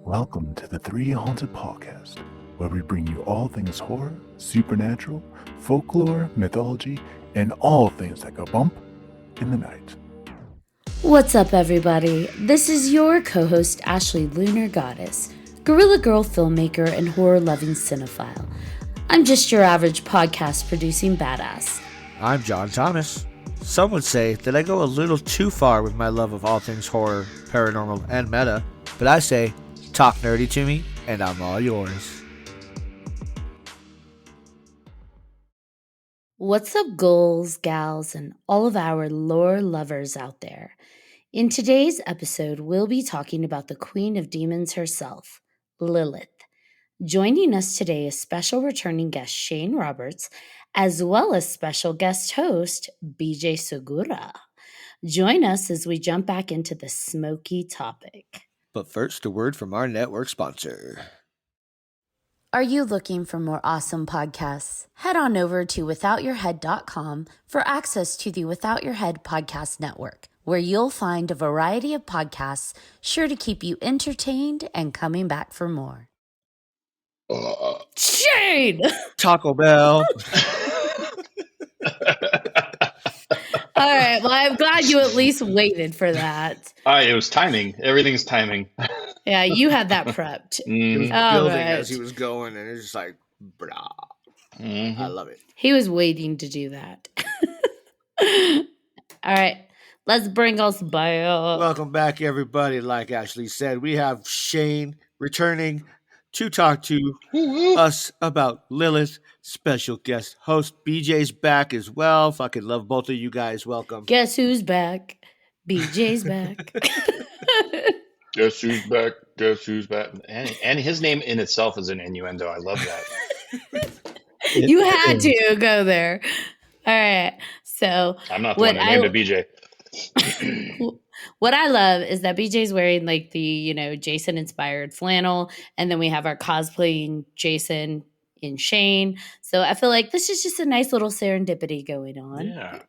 Welcome to the 3Haunted podcast, where we bring you all things horror, supernatural, folklore, mythology, and all things that go bump in the night. What's up, everybody? This is your co-host, Ashley Lunar Goddess, Gorilla Girl filmmaker and horror-loving cinephile. I'm just your average podcast-producing badass. I'm John Thomas. Some would say that I go a little too far with my love of all things horror, paranormal, and meta, but I say, talk nerdy to me, and I'm all yours. What's up, ghouls, gals, and all of our lore lovers out there? In today's episode, we'll be talking about the queen of demons herself, Lilith. Joining us today is special returning guest Shane Roberts, as well as special guest host BJ Segura. Join us as we jump back into the smoky topic. But first, a word from our network sponsor. Are you looking for more awesome podcasts? Head on over to withoutyourhead.com for access to the Without Your Head podcast network, where you'll find a variety of podcasts sure to keep you entertained and coming back for more. Shane! Taco Bell. All right, well, I'm glad you at least waited for that. It was timing. Everything's timing. Yeah, you had that prepped. He was All building right. as he was going, and it's just like, brah. I love it. He was waiting to do that. All right, let's bring us back. Welcome back, everybody. Like Ashley said, we have Shane returning to talk to us about Lilith. Special guest host BJ's back as well. Fucking love both of you guys. Welcome. Guess who's back? BJ's back. Guess who's back? Guess who's back? And his name in itself is an innuendo. I love that. You had to go there. All right. So I'm not the one that named it BJ. what I love is that BJ's wearing like the, Jason inspired flannel. And then we have our cosplaying Jason in Shane. So I feel like this is just a nice little serendipity going on. Yeah.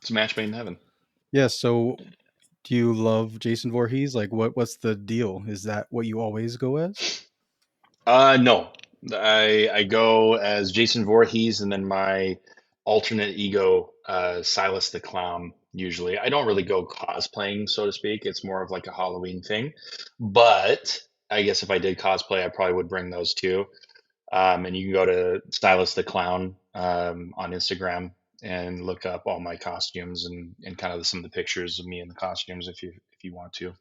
It's a match made in heaven. Yeah, so do you love Jason Voorhees? Like what's the deal? Is that what you always go as? No. I go as Jason Voorhees and then my alternate ego, Silas the Clown, usually. I don't really go cosplaying, so to speak. It's more of like a Halloween thing. But I guess if I did cosplay, I probably would bring those too. And you can go to Silas the Clown on Instagram and look up all my costumes and kind of some of the pictures of me in the costumes if you want to.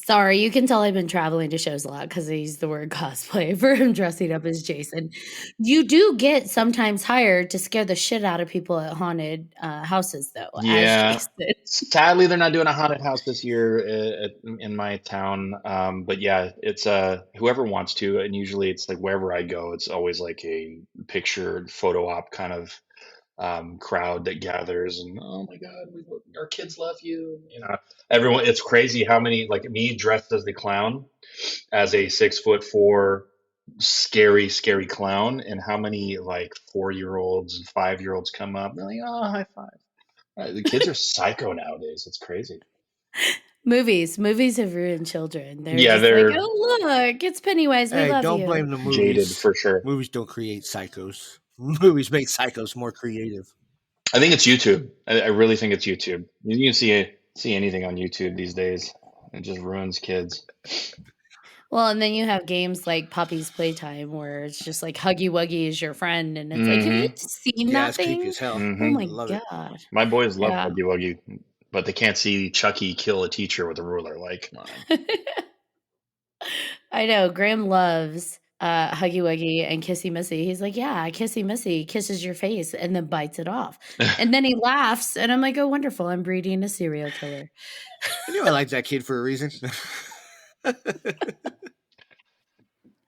Sorry, you can tell I've been traveling to shows a lot because I use the word cosplay for him dressing up as Jason. You do get sometimes hired to scare the shit out of people at haunted houses, though. Yeah. As Jason. Sadly, they're not doing a haunted house this year in my town. But yeah, it's whoever wants to. And usually it's like wherever I go, it's always like a picture photo op kind of crowd that gathers and oh my god, our kids love you, everyone. It's crazy how many, like me dressed as the clown, as a 6'4" scary clown, and how many like 4-year-olds and 5-year-olds come up and they're like, oh, high five. The kids are psycho nowadays. It's crazy. Movies have ruined children. They're like, oh look, it's Pennywise, we love don't you. blame the movies. Jaded for sure. Movies don't create psychos. Movies make psychos more creative. I think it's YouTube. I really think it's YouTube. You can see anything on YouTube these days. It just ruins kids. Well, and then you have games like Poppy's Playtime where it's just like Huggy Wuggy is your friend, and it's like, have you seen that it's thing? creepy as hell. Oh my Love god! it. My boys love Huggy Wuggy, but they can't see Chucky kill a teacher with a ruler. Like, come on. I know Graham loves Huggy Wuggy and Kissy Missy. He's like, yeah, Kissy Missy kisses your face and then bites it off. And then he laughs. And I'm like, oh, wonderful. I'm breeding a serial killer. I knew I liked that kid for a reason.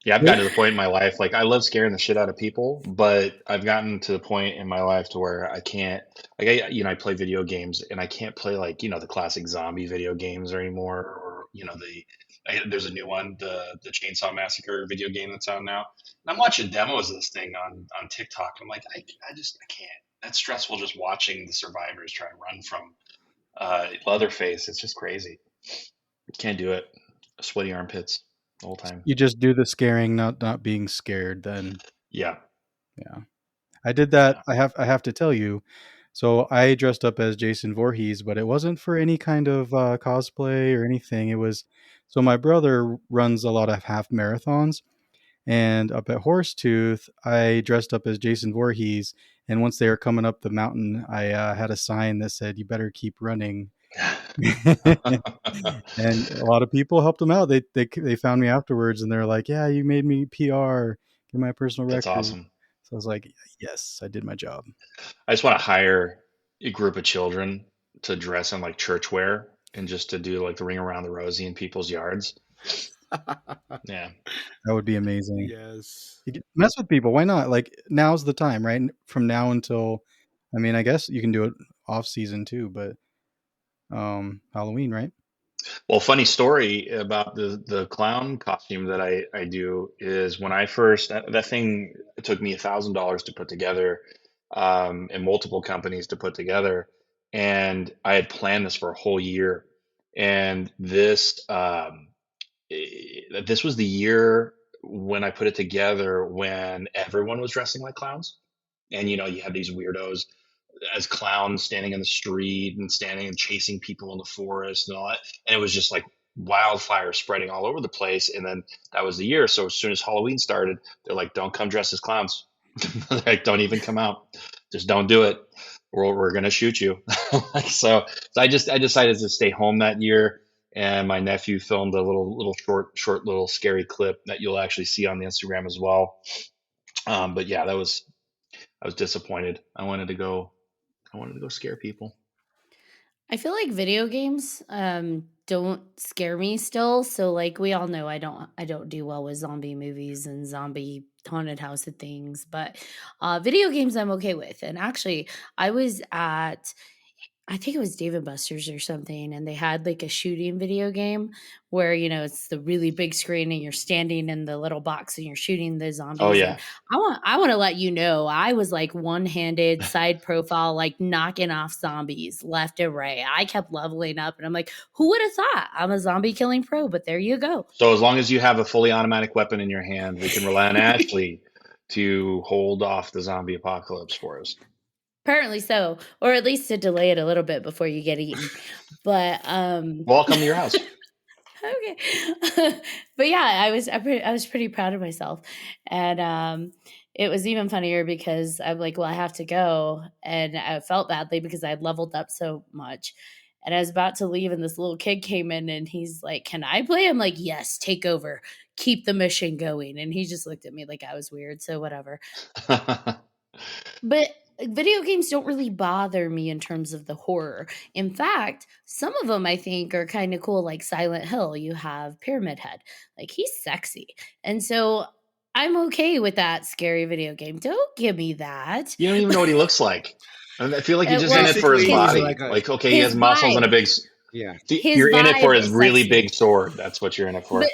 Yeah, I've gotten to the point in my life, like I love scaring the shit out of people, but I've gotten to the point in my life to where I can't, like, I play video games and I can't play like, the classic zombie video games anymore, or, there's a new one, the Chainsaw Massacre video game that's out now. And I'm watching demos of this thing on TikTok. I'm like, I can't. That's stressful just watching the survivors try and run from Leatherface. It's just crazy. Can't do it. Sweaty armpits. the whole time. You just do the scaring, not being scared. Then Yeah. yeah, I did that. Yeah. I have to tell you. So I dressed up as Jason Voorhees, but it wasn't for any kind of cosplay or anything. It was so my brother runs a lot of half marathons, and up at Horsetooth, I dressed up as Jason Voorhees. And once they were coming up the mountain, I had a sign that said, "You better keep running." And a lot of people helped them out. They found me afterwards, and they're like, "Yeah, you made me PR, get my personal That's record." awesome. So I was like, "Yes, I did my job." I just want to hire a group of children to dress in like church wear and just to do like the ring around the rosy in people's yards. Yeah. That would be amazing. Yes. You can mess with people. Why not? Like now's the time, right? From now until, I mean, I guess you can do it off season too, but Halloween, right? Well, funny story about the clown costume that I do is when I first that thing it took me $1,000 to put together, and multiple companies to put together, and I had planned this for a whole year, and this was the year when I put it together when everyone was dressing like clowns, and you have these weirdos as clowns standing in the street and standing and chasing people in the forest and all that. And it was just like wildfire spreading all over the place. And then that was the year. So as soon as Halloween started, they're like, don't come dressed as clowns. Like, don't even come out. Just don't do it. We're going to shoot you. So I decided to stay home that year. And my nephew filmed a little short little scary clip that you'll actually see on the Instagram as well. But yeah, I was disappointed. I wanted to go scare people. I feel like video games don't scare me still. So like we all know I don't do well with zombie movies and zombie haunted house and things, but video games I'm okay with. And actually I was at I think it was Dave and Buster's or something, and they had like a shooting video game where it's the really big screen and you're standing in the little box and you're shooting the Oh zombies. And yeah. I want to let you know I was like one-handed side profile, like knocking off zombies left and right. I kept leveling up, and I'm like, who would have thought I'm a zombie killing pro? But there you go. So as long as you have a fully automatic weapon in your hand, we can rely on Ashley to hold off the zombie apocalypse for us. Apparently so, or at least to delay it a little bit before you get eaten. But Well, I'll come to your house. okay. But yeah, I was pretty proud of myself. And it was even funnier because I'm like, well, I have to go. And I felt badly because I had leveled up so much. And I was about to leave, and this little kid came in and he's like, "Can I play?" I'm like, "Yes, take over. Keep the mission going." And he just looked at me like I was weird. So whatever. But video games don't really bother me in terms of the horror. In fact, some of them I think are kind of cool, like Silent Hill. You have Pyramid Head. Like he's sexy. And so I'm okay with that scary video game. Don't give me that. You don't even know what he looks like. I feel like you're just in Well, it for his Basically, he's body. like a Like, okay, he his has muscles and a vibe. big. yeah. His You're in it for vibe his is really sexy. big sword. That's what you're in it for. But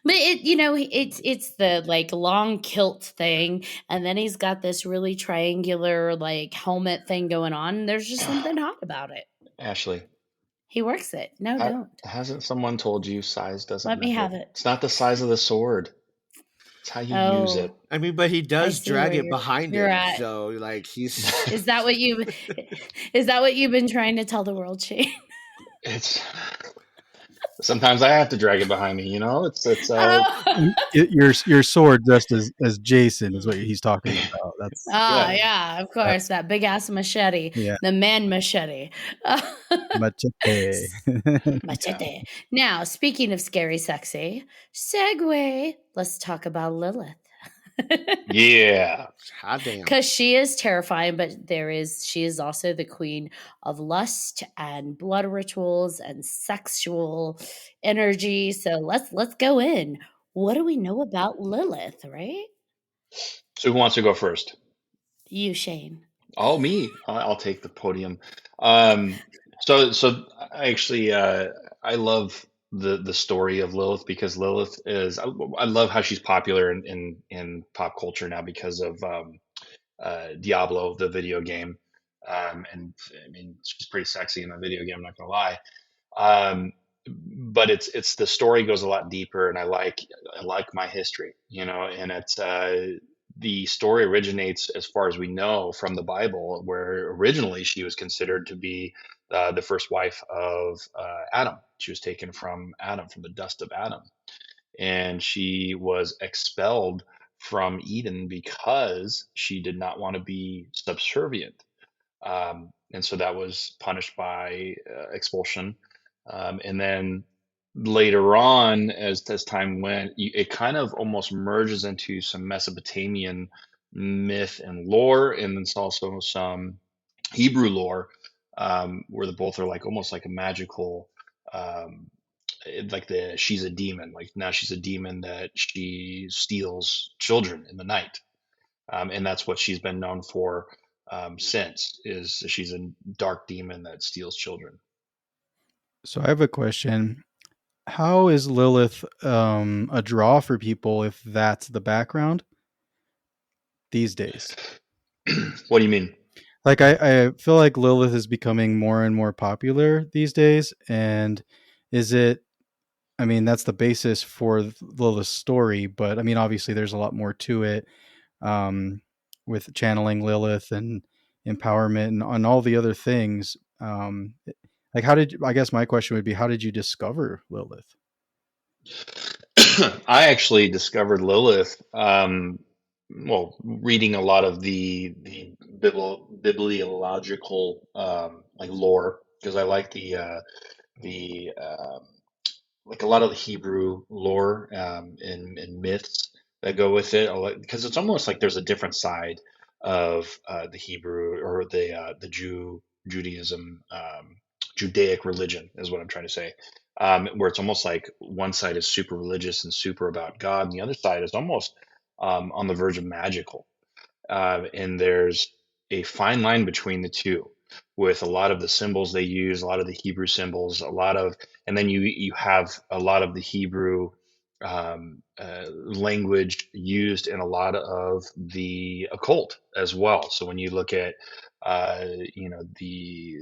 but it's the like long kilt thing, and then he's got this really triangular like helmet thing going on. There's just something hot about it. Ashley, He works it. No, don't. hasn't someone told you size doesn't Let me matter? have it. It's not the size of the sword. It's how you use it. Oh, I mean, but he I does see drag where it behind you're him. at. So like he's Is that what you've been trying to tell the world, Shane? It's sometimes I have to drag it behind me. It's Oh. Your sword dressed as Jason is what he's talking about. That's Ah, yeah. yeah, of course, that big ass machete, yeah, the man machete. machete. Machete. Now, speaking of scary, sexy, segue. Let's talk about Lilith. Yeah. hot damn. Because she is terrifying, but she is also the queen of lust and blood rituals and sexual energy. So let's go in. What do we know about Lilith, right? So who wants to go first? You, Shane. Oh, me. I'll take the podium. So I actually I love the story of Lilith because Lilith is I love how she's popular in pop culture now because of Diablo, the video game. And I mean she's pretty sexy in the video game. I'm not gonna lie. Um, but it's the story goes a lot deeper, and I like my history, and it's the story originates, as far as we know, from the Bible, where originally she was considered to be the first wife of Adam. She was taken from Adam, from the dust of Adam, and she was expelled from Eden because she did not want to be subservient, and so that was punished by expulsion. And then later on, as time went, it kind of almost merges into some Mesopotamian myth and lore, and there's also some Hebrew lore, where the both are like almost like a magical. Like she's a demon, like now she's a demon that she steals children in the night, and that's what she's been known for since. Is she's a dark demon that steals children. So I have a question. How is Lilith a draw for people if that's the background these days? What do you mean? Like I feel like Lilith is becoming more and more popular these days. And is it, I mean, that's the basis for Lilith's story, but I mean, obviously there's a lot more to it, um, with channeling Lilith and empowerment and all the other things. Like I guess my question would be, how did you discover Lilith? I actually discovered Lilith, well, reading a lot of the bibliological like lore, because I like the like a lot of the Hebrew lore, and myths that go with it, because it's almost like there's a different side of the Hebrew, or the Judaism, Judaic religion is what I'm trying to say, where it's almost like one side is super religious and super about God, and the other side is almost on the verge of magical, and there's a fine line between the two, with a lot of the symbols they use, a lot of the Hebrew symbols, and then you have a lot of the Hebrew language used in a lot of the occult as well. So when you look at the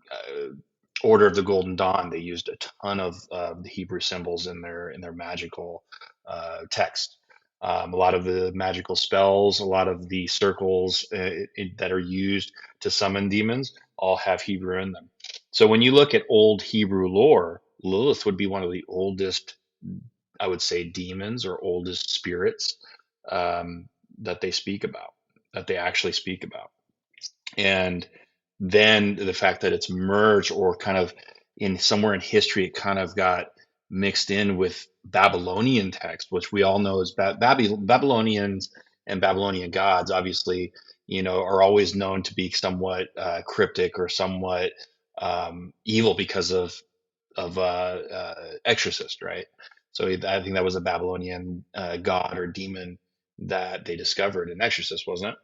uh, Order of the Golden Dawn, they used a ton of the Hebrew symbols in their magical text. A lot of the magical spells, a lot of the circles that are used to summon demons, all have Hebrew in them. So when you look at old Hebrew lore, Lilith would be one of the oldest, I would say, demons or oldest spirits that they speak about, that they actually speak about. And then the fact that it's merged, or kind of in somewhere in history, it kind of got mixed in with Babylonian text, which we all know is Babylonians and Babylonian gods, obviously, are always known to be somewhat cryptic, or somewhat evil, because of Exorcist, right? So I think that was a Babylonian god or demon that they discovered in Exorcist, wasn't it?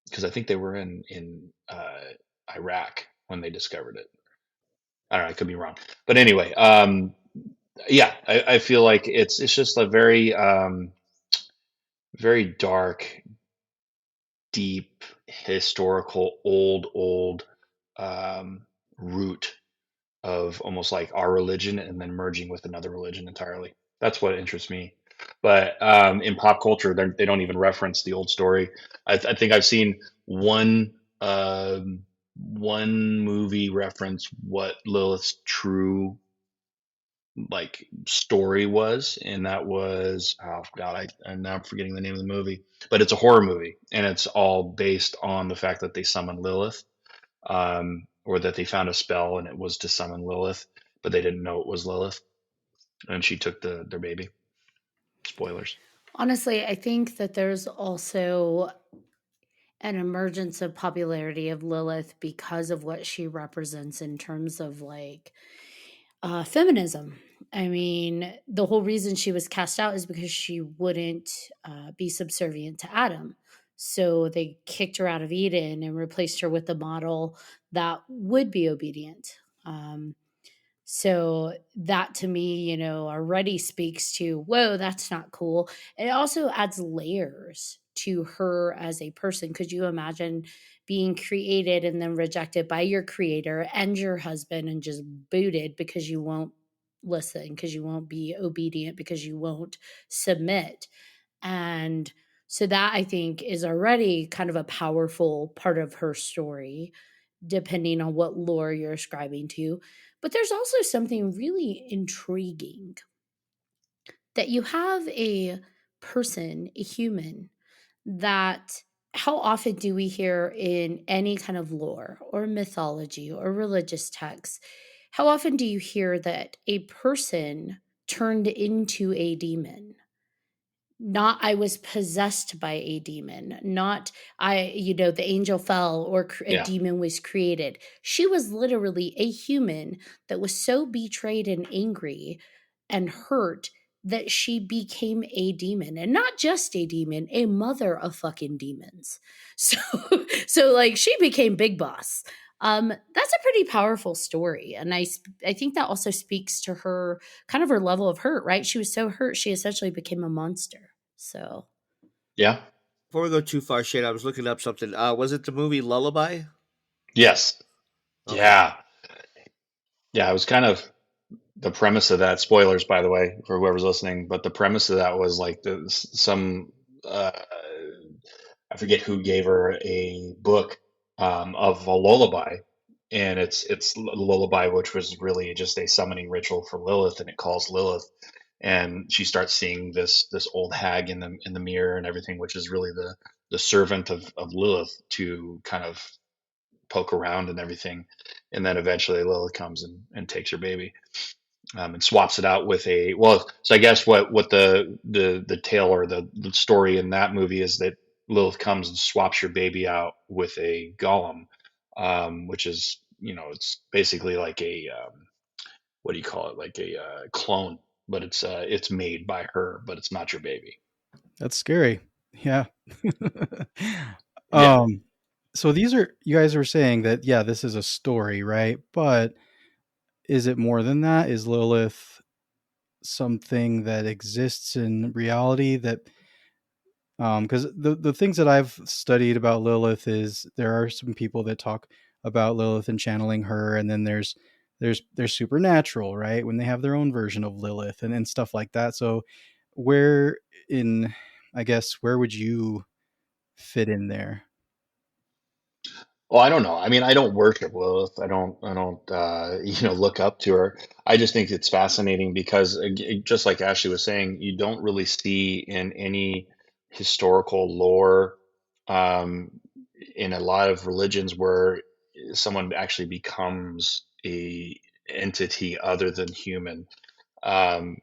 Because I think they were in Iraq when they discovered it. I don't know, I could be wrong, but anyway, yeah, I feel like it's just a very very dark, deep, historical, old root of almost like our religion, and then merging with another religion entirely. That's what interests me. But in pop culture, they don't even reference the old story. I think I've seen one one movie reference what Lilith's true like story was, and that was, oh god, I'm now forgetting the name of the movie, but it's a horror movie, and it's all based on the fact that they summoned Lilith, or that they found a spell and it was to summon Lilith, but they didn't know it was Lilith, and she took their baby. Spoilers. Honestly, I think that there's also an emergence of popularity of Lilith because of what she represents in terms of like feminism. I mean, the whole reason she was cast out is because she wouldn't be subservient to Adam. So they kicked her out of Eden and replaced her with a model that would be obedient. So that to me, already speaks to, whoa, that's not cool. It also adds layers to her as a person. Could you imagine being created and then rejected by your creator and your husband and just booted because you won't listen, because you won't be obedient, because you won't submit? And so that, I think, is already kind of a powerful part of her story, depending on what lore you're ascribing to. But there's also something really intriguing that you have a person, a human, that how often do we hear in any kind of lore or mythology or religious texts? How often do you hear that a person turned into a demon? Not I was possessed by a demon, not the angel fell or a Yeah. demon was created. She was literally a human that was so betrayed and angry and hurt that she became a demon, and not just a demon, a mother of fucking demons. So so like she became big boss. That's a pretty powerful story, and I think that also speaks to her kind of her level of hurt, right? She was so hurt, she essentially became a monster. So, Yeah. Before we go too far, Shane, I was looking up something. Was it the movie Lullaby? Yes. Okay. Yeah. Yeah. It was kind of the premise of that. Spoilers, by the way, for whoever's listening. But the premise of that was like some I forget who gave her a book of a lullaby, and it's lullaby, which was really just a summoning ritual for Lilith, and it calls Lilith, and she starts seeing this old hag in the mirror and everything, which is really the servant of Lilith to kind of poke around and everything, and then eventually Lilith comes and takes her baby. And swaps it out with a well. So I guess what the tale or the story in that movie is that Lilith comes and swaps your baby out with a golem, which is it's basically like a what do you call it, like a clone, but it's made by her, but it's not your baby. That's scary. Yeah. Yeah. um so these are, you guys were saying that, yeah, this is a story, right? But is it more than that? Is Lilith something that exists in reality that because the things that I've studied about Lilith is there are some people that talk about Lilith and channeling her, and then there's supernatural, right? When they have their own version of Lilith and stuff like that. So where in, I guess, where would you fit in there? Well, I don't know. I mean, I don't worship Lilith. I don't look up to her. I just think it's fascinating because just like Ashley was saying, you don't really see in any historical lore, um, in a lot of religions where someone actually becomes a entity other than human. Um,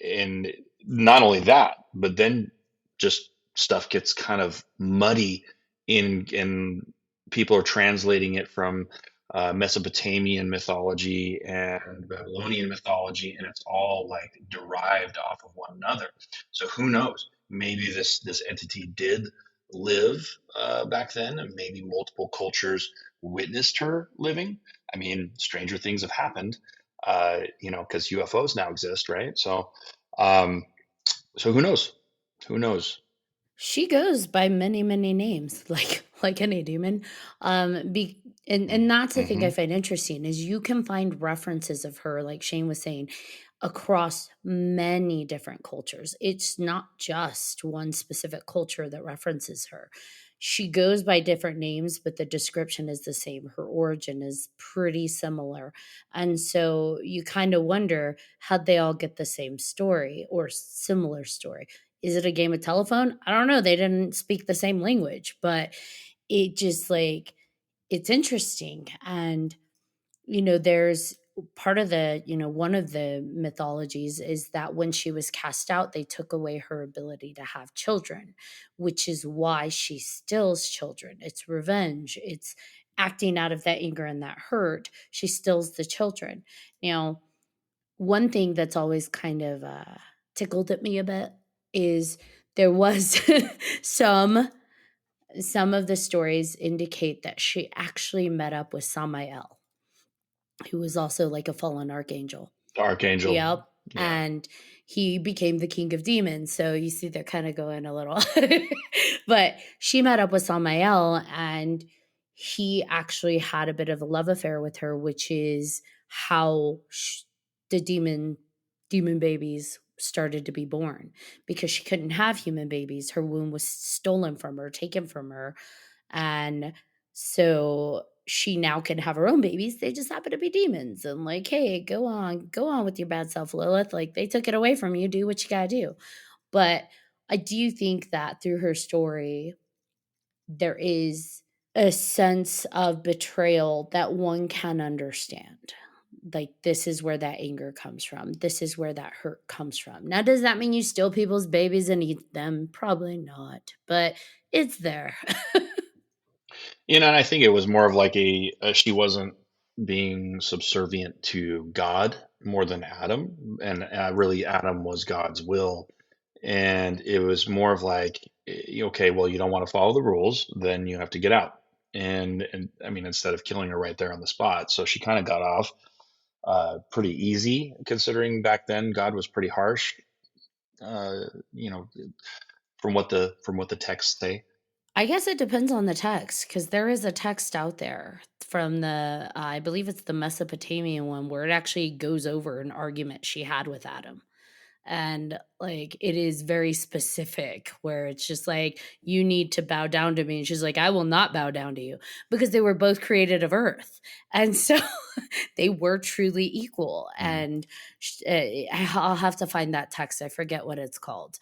and not only that, but then just stuff gets kind of muddy in people are translating it from Mesopotamian mythology and Babylonian mythology, and it's all like derived off of one another. So who knows? Maybe this entity did live back then, and maybe multiple cultures witnessed her living. I mean, stranger things have happened, because UFOs now exist, right? Um, so who knows? Who knows? she goes by many, many names, like any demon. And that's the thing I Hmm. find interesting is you can find references of her, like Shane was saying, across many different cultures. It's not just one specific culture that references her. She goes by different names, but the description is the same. Her origin is pretty similar. And so you kind of wonder, how'd they all get the same story or similar story? Is it a game of telephone? I don't know. They didn't speak the same language, but it just like it's interesting. And there's part of one of the mythologies is that when she was cast out, they took away her ability to have children, which is why she stills children. It's revenge. It's acting out of that anger and that hurt. She stills the children. Now, one thing that's always kind of tickled at me a bit is there was some of the stories indicate that she actually met up with Samael, who was also like a fallen archangel. Archangel. Yep. Yeah. And he became the king of demons. So you see they're kind of going a little. But she met up with Samael, and he actually had a bit of a love affair with her, which is how the demon babies started to be born, because she couldn't have human babies. Her womb was stolen from her, taken from her. And so she now can have her own babies. They just happen to be demons. And like, hey, go on with your bad self, Lilith. Like, they took it away from you. Do what you gotta do. But I do think that through her story, there is a sense of betrayal that one can understand. Like, this is where that anger comes from. This is where that hurt comes from. Now, does that mean you steal people's babies and eat them? Probably not, but it's there. And I think it was more of like she wasn't being subservient to God more than Adam, and really Adam was God's will, and it was more of like, okay, well, you don't want to follow the rules, then you have to get out. And I mean, instead of killing her right there on the spot, so she kind of got off pretty easy, considering back then God was pretty harsh. Uh, you know, from what the texts say. I guess it depends on the text, because there is a text out there from the, I believe it's the Mesopotamian one, where it actually goes over an argument she had with Adam. And like, it is very specific, where it's just like, you need to bow down to me. And she's like, I will not bow down to you, because they were both created of earth. And so they were truly equal. And I'll have to find that text. I forget what it's called.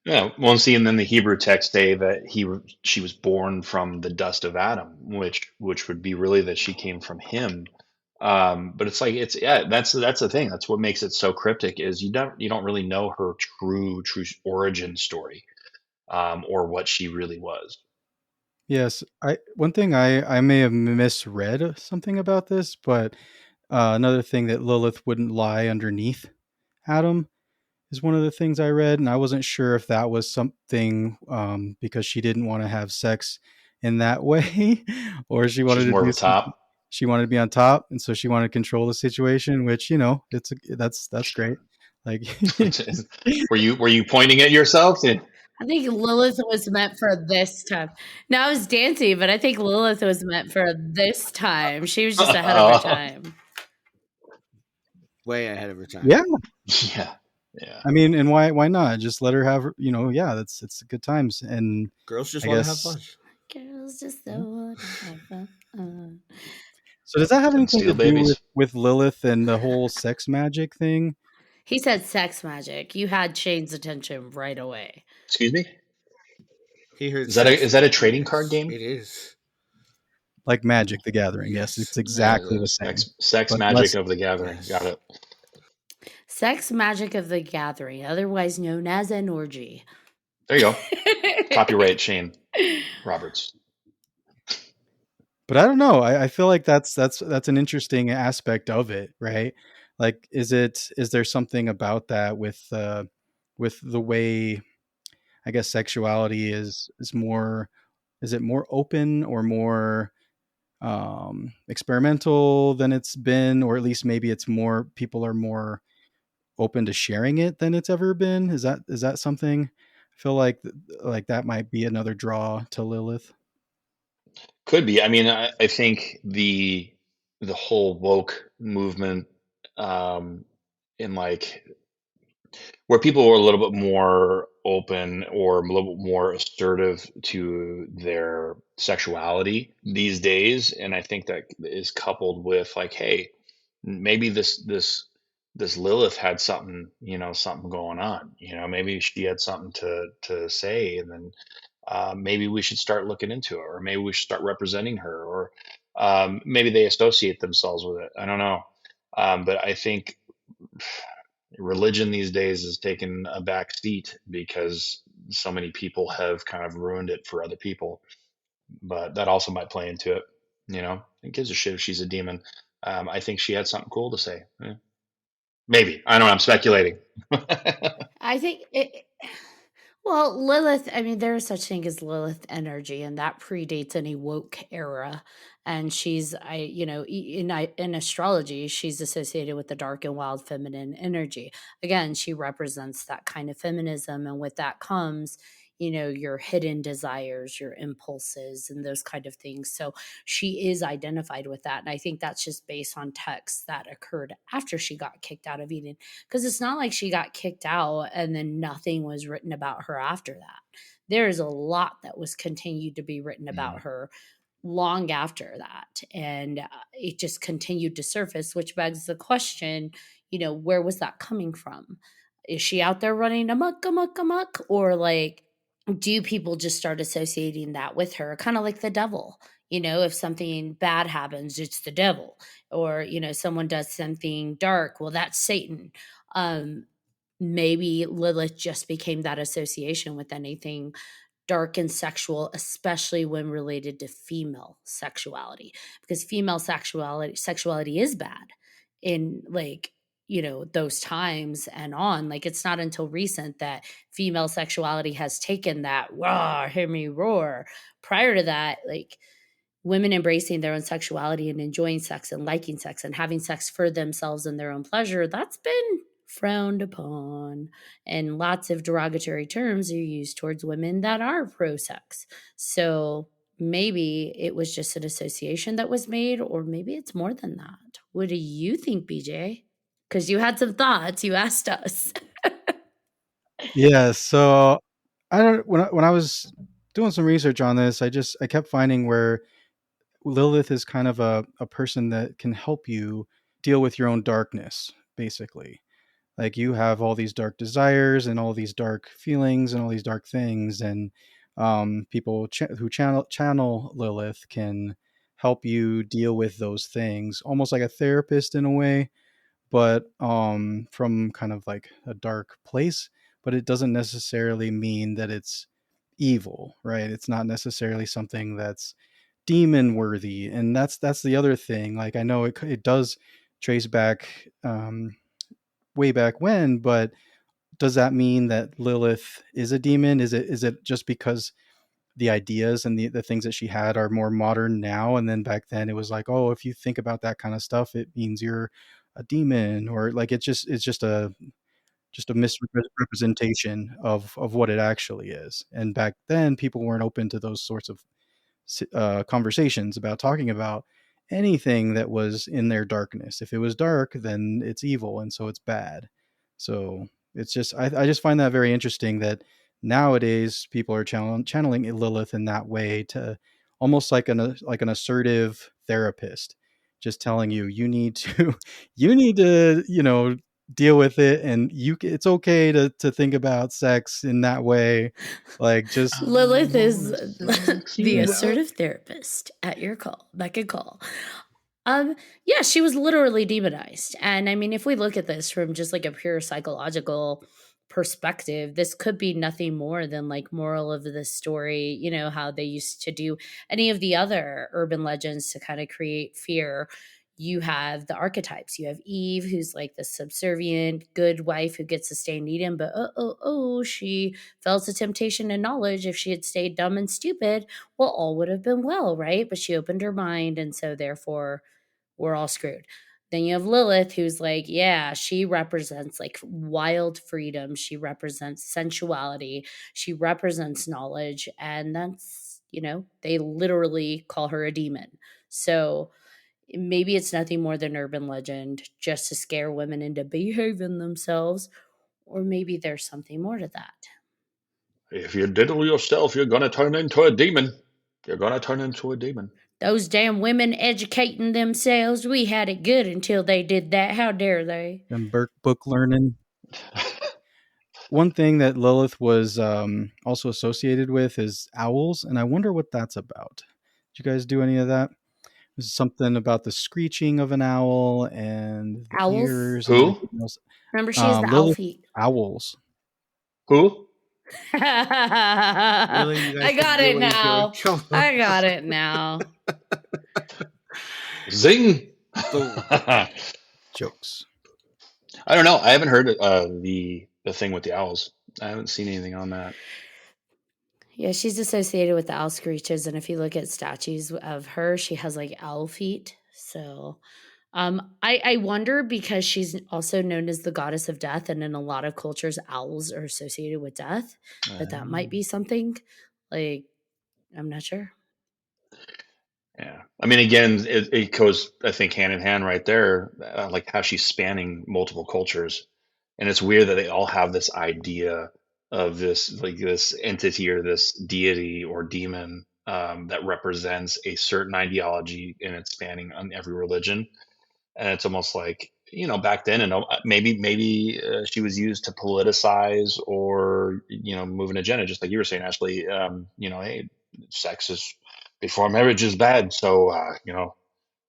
Yeah, well, see, and then the Hebrew texts say that she was born from the dust of Adam, which would be really that she came from him. But it's like yeah, that's the thing. That's what makes it so cryptic, is you don't really know her true origin story, or what she really was. Yes, one thing I may have misread something about this, but another thing that Lilith wouldn't lie underneath Adam is one of the things I read, and I wasn't sure if that was something because she didn't want to have sex in that way, or she wanted She's to more of do a something. top. She wanted to be on top, and so she wanted to control the situation, which that's great. Like, Were you pointing at yourself? I think Lilith was meant for this time. Now I was dancing, but I think Lilith was meant for this time. She was just ahead of her time. Way ahead of her time. yeah, Yeah, yeah. I mean, and why not? Just let her have her. Yeah, it's good times, and Girls just I want to have guess. fun. Girls just don't want to have fun. So does that have And anything to steal do with babies. Lilith and the whole sex magic thing? He said sex magic. You had Shane's attention right away. Excuse me. He heard Is that a sex is that a magic. trading card Yes, game? it is. Like Magic the Gathering. Yes, Yes. it's exactly the same, Sex but magic less. of the gathering. Got Yes. it. Sex magic of the gathering, otherwise known as an orgy. There you go. Copyright Shane Roberts. But I don't know. I feel like that's an interesting aspect of it, right? Like, is there something about that with the way, I guess, sexuality is more, is it more open or more experimental than it's been, or at least maybe it's more, people are more open to sharing it than it's ever been? Is that something? I feel like that might be another draw to Lilith. Could be. I mean, I think the whole woke movement, in like where people were a little bit more open or a little bit more assertive to their sexuality these days, and I think that is coupled with like, hey, maybe this Lilith had something, something going on. Maybe she had something to say, and then maybe we should start looking into it, or maybe we should start representing her, or maybe they associate themselves with it. I don't know, but I think religion these days is taking a back seat because so many people have kind of ruined it for other people. But that also might play into it. It gives a shit if she's a demon. I think she had something cool to say. Maybe. I don't know. I'm speculating. I think it. Well, Lilith, I mean, there is such thing as Lilith energy, and that predates any woke era. And she's in astrology, she's associated with the dark and wild feminine energy. Again, she represents that kind of feminism, and with that comes your hidden desires, your impulses, and those kind of things. So she is identified with that, and I think that's just based on texts that occurred after she got kicked out of Eden, because it's not like she got kicked out and then nothing was written about her after that. There is a lot that was continued to be written about her long after that, and it just continued to surface, which begs the question, where was that coming from? Is she out there running amok, or like, do people just start associating that with her, kind of like the devil? If something bad happens, it's the devil. Or someone does something dark, well, that's Satan. Maybe Lilith just became that association with anything dark and sexual, especially when related to female sexuality, because female sexuality is bad in, like, those times and on. Like, it's not until recent that female sexuality has taken that raw, hear me roar. Prior to that, like, women embracing their own sexuality and enjoying sex and liking sex and having sex for themselves and their own pleasure, that's been frowned upon. And lots of derogatory terms are used towards women that are pro sex. So maybe it was just an association that was made, or maybe it's more than that. What do you think, BJ? Because you had some thoughts. You asked us. Yeah, so I don't when I was doing some research on this, I kept finding where Lilith is kind of a person that can help you deal with your own darkness, basically. Like, you have all these dark desires and all these dark feelings and all these dark things, and people who channel Lilith can help you deal with those things, almost like a therapist in a way, but from kind of like a dark place. But it doesn't necessarily mean that it's evil, right? It's not necessarily something that's demon worthy, and that's the other thing. Like, I know it does trace back way back when, but does that mean that Lilith is a demon? Is it just because the ideas and the things that she had are more modern now, and then back then it was like, oh, if you think about that kind of stuff, it means you're a demon? Or like, it's just a misrepresentation of what it actually is. And back then people weren't open to those sorts of conversations about talking about anything that was in their darkness. If it was dark, then it's evil, and so it's bad. So it's just, I just find that very interesting that nowadays people are channeling Lilith in that way, to almost like an assertive therapist, just telling you, you need to you need to deal with it, and it's okay to think about sex in that way. Like, just Lilith is the Yeah. assertive therapist at your call, beck and call. Yeah, she was literally demonized. And I mean, if we look at this from just like a pure psychological perspective, this could be nothing more than like moral of the story, how they used to do any of the other urban legends to kind of create fear. You have the archetypes. You have Eve, who's like the subservient, good wife who gets to stay in Eden, but she fell to temptation and knowledge. If she had stayed dumb and stupid, well, all would have been well, right? But she opened her mind, and so therefore we're all screwed. Then you have Lilith, who's like, yeah, she represents like wild freedom. She represents sensuality. She represents knowledge. And that's, they literally call her a demon. So maybe it's nothing more than urban legend just to scare women into behaving themselves. Or maybe there's something more to that. If you diddle yourself, you're gonna turn into a demon. You're gonna turn into a demon. Those damn women educating themselves, we had it good until they did that. How dare they? them book learning. One thing that Lilith was also associated with is owls, and I wonder what that's about. Did you guys do any of that? There's something about the screeching of an owl and the Owls? ears and Who? everything else. Remember, she has the owl Lilith, feet. owls. Who? Really? You guys I got forget it what you're now. doing? Come on. I got it now. Zing. Boom. I Jokes. don't know. I haven't heard the thing with the owls. I haven't seen anything on that. Yeah, she's associated with the owl screeches, and if you look at statues of her, she has like owl feet. So I wonder because she's also known as the goddess of death, and in a lot of cultures, owls are associated with death. That might be something. Like, I'm not sure. Yeah. I mean, again, it goes, I think, hand in hand right there, like how she's spanning multiple cultures. And it's weird that they all have this idea of this, like this entity or this deity or demon that represents a certain ideology, and it's spanning on every religion. And it's almost like, back then, and maybe she was used to politicize or move an agenda, just like you were saying, Ashley. Hey, sex is before marriage is bad, so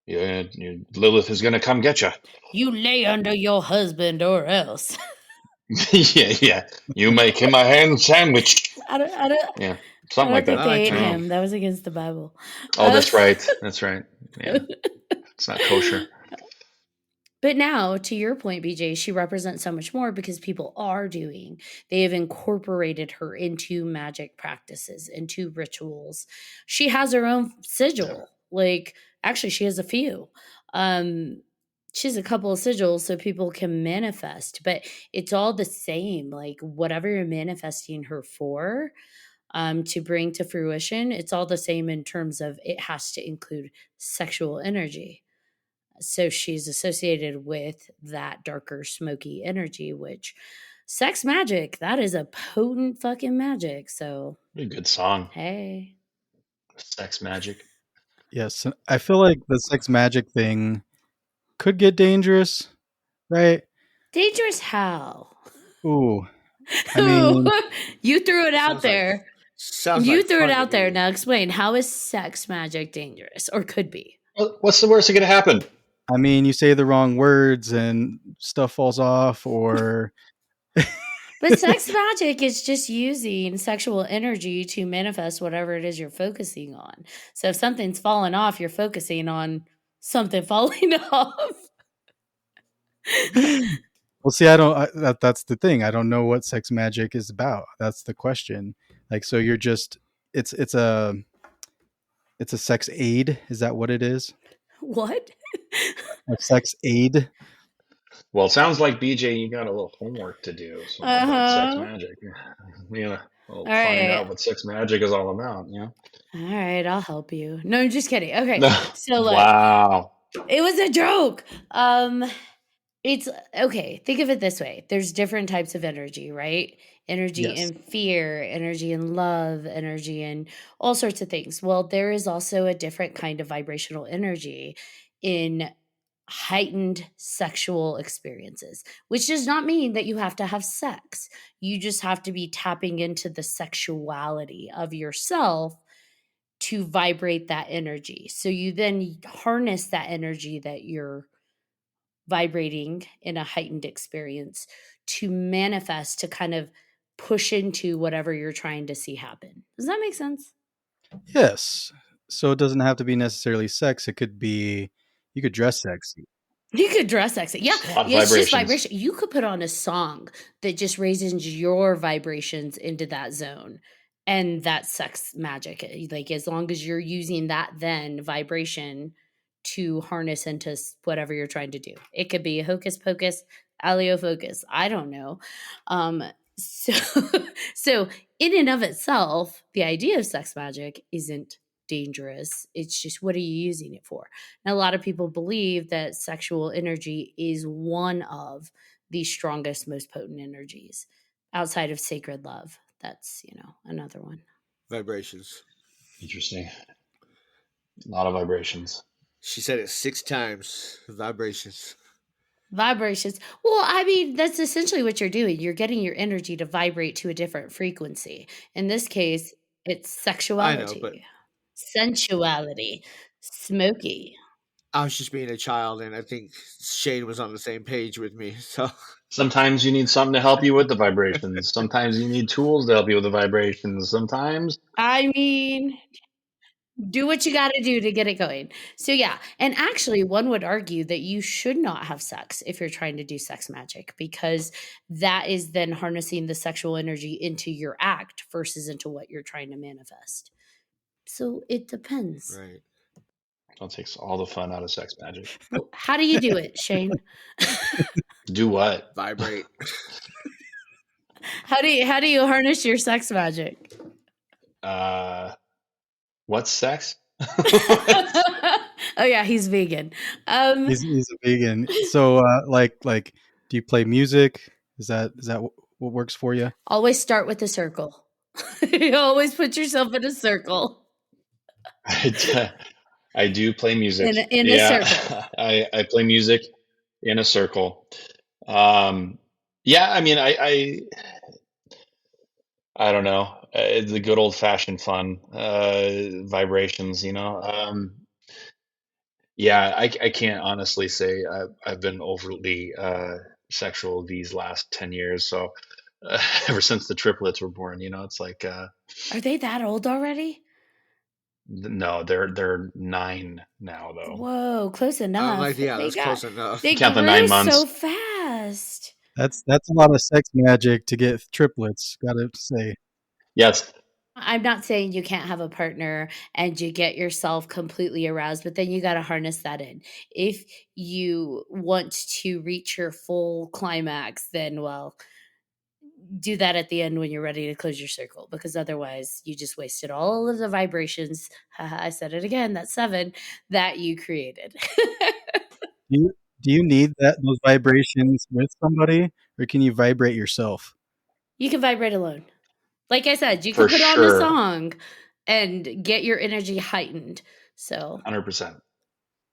Lilith is gonna come get you. You lay under your husband or else. Yeah. You make him a ham sandwich. I don't, I don't, Yeah, I something don't like think that. I they like ate that. him. That was against the Bible. Oh, that's right. That's right. Yeah, it's not kosher. But now, to your point, BJ, she represents so much more because people are doing. They have incorporated her into magic practices, into rituals. She has her own Yeah. sigil. Like, actually, she has a few. She has a couple of sigils so people can manifest, but it's all the same. Like, whatever you're manifesting her for, to bring to fruition, it's all the same in terms of it has to include sexual energy. So she's associated with that darker, smoky energy, which sex magic, that is a potent fucking magic. So, A good song, hey. Sex Magic. Yes, I feel like the sex magic thing could get dangerous, right? Dangerous how? Ooh, I mean, You threw it out Sounds like there. sounds You like threw it fun to out there. me. Now explain, how is sex magic dangerous or could be? What's the worst that could happen? you say the wrong words and stuff falls off, or But sex magic is just using sexual energy to manifest whatever it is you're focusing on. So if something's falling off, you're focusing on something falling off. well, see, I don't. That's the thing. I don't know what sex magic is about. That's the question. Like, so you're just it's a sex aid. Is that what it is? What? A sex aid? Well, it sounds like BJ, you got a little homework to do about sex Uh-huh. magic. We'll All find right. out what sex magic is all about. All right, I'll help you. No, I'm just kidding. Okay. So look, Wow. it was a joke. It's okay. Think of it this way. There's different types of energy, right? Energy Yes. in fear, energy in love, energy in all sorts of things. Well, there is also a different kind of vibrational energy in heightened sexual experiences, which does not mean that you have to have sex. You just have to be tapping into the sexuality of yourself to vibrate that energy. So you then harness that energy that you're vibrating in a heightened experience to manifest, to kind of push into whatever you're trying to see happen. Does that make sense? Yes. So it doesn't have to be necessarily sex. It could be you could dress sexy. You could dress sexy. Yeah, Just a lot of it's just vibrations. vibration. You could put on a song that just raises your vibrations into that zone. And that's sex magic. Like, as long as you're using that then vibration to harness into whatever you're trying to do. It could be hocus pocus, aleo focus. I don't know. So, so in and of itself, the idea of sex magic isn't dangerous. It's just, what are you using it for? And a lot of people believe that sexual energy is one of the strongest, most potent energies outside of sacred love. That's, another one. Vibrations. Interesting. A lot of vibrations. She said it 6 times. Vibrations. Vibrations. Well, I mean, that's essentially what you're doing. You're getting your energy to vibrate to a different frequency. In this case, it's I know, but sexuality, sensuality, smoky. I was just being a child, and I think Shane was on the same page with me. So Sometimes you need something to help you with the vibrations. Sometimes you need tools to help you with the vibrations. Sometimes I mean, Do what you got to do to get it going. So yeah, and actually one would argue that you should not have sex if you're trying to do sex magic, because that is then harnessing the sexual energy into your act versus into what you're trying to manifest. So it depends. Right. It takes all the fun out of sex magic. Well, how do you do it, Shane? Do what? Vibrate. How do you harness your sex magic? What's sex? Oh yeah, he's vegan. He's a vegan. So like do you play music? Is that what works for you? Always start with a circle. You always put yourself in a circle. I do play music. In a circle. I play music in a circle. Yeah, I mean, I don't know. It's the good old fashioned fun, vibrations, you know. Yeah, I can't honestly say I've been overly sexual these last 10 years. So ever since the triplets were born, you know, it's like Are they that old already? no, they're 9 now though. Whoa, close enough. Like, yeah, that's close enough. They Count the grew 9 months. so fast. That's a lot of sex magic to get triplets, gotta say. Yes. I'm not saying you can't have a partner and you get yourself completely aroused, but then you got to harness that in. If you want to reach your full climax, then, well, do that at the end when you're ready to close your circle, because otherwise you just wasted all of the vibrations. I said it again, that's 7 that you created. Do you need those vibrations with somebody, or can you vibrate yourself? You can vibrate alone. Like I said, you For can put on sure. a song and get your energy heightened. So 100%.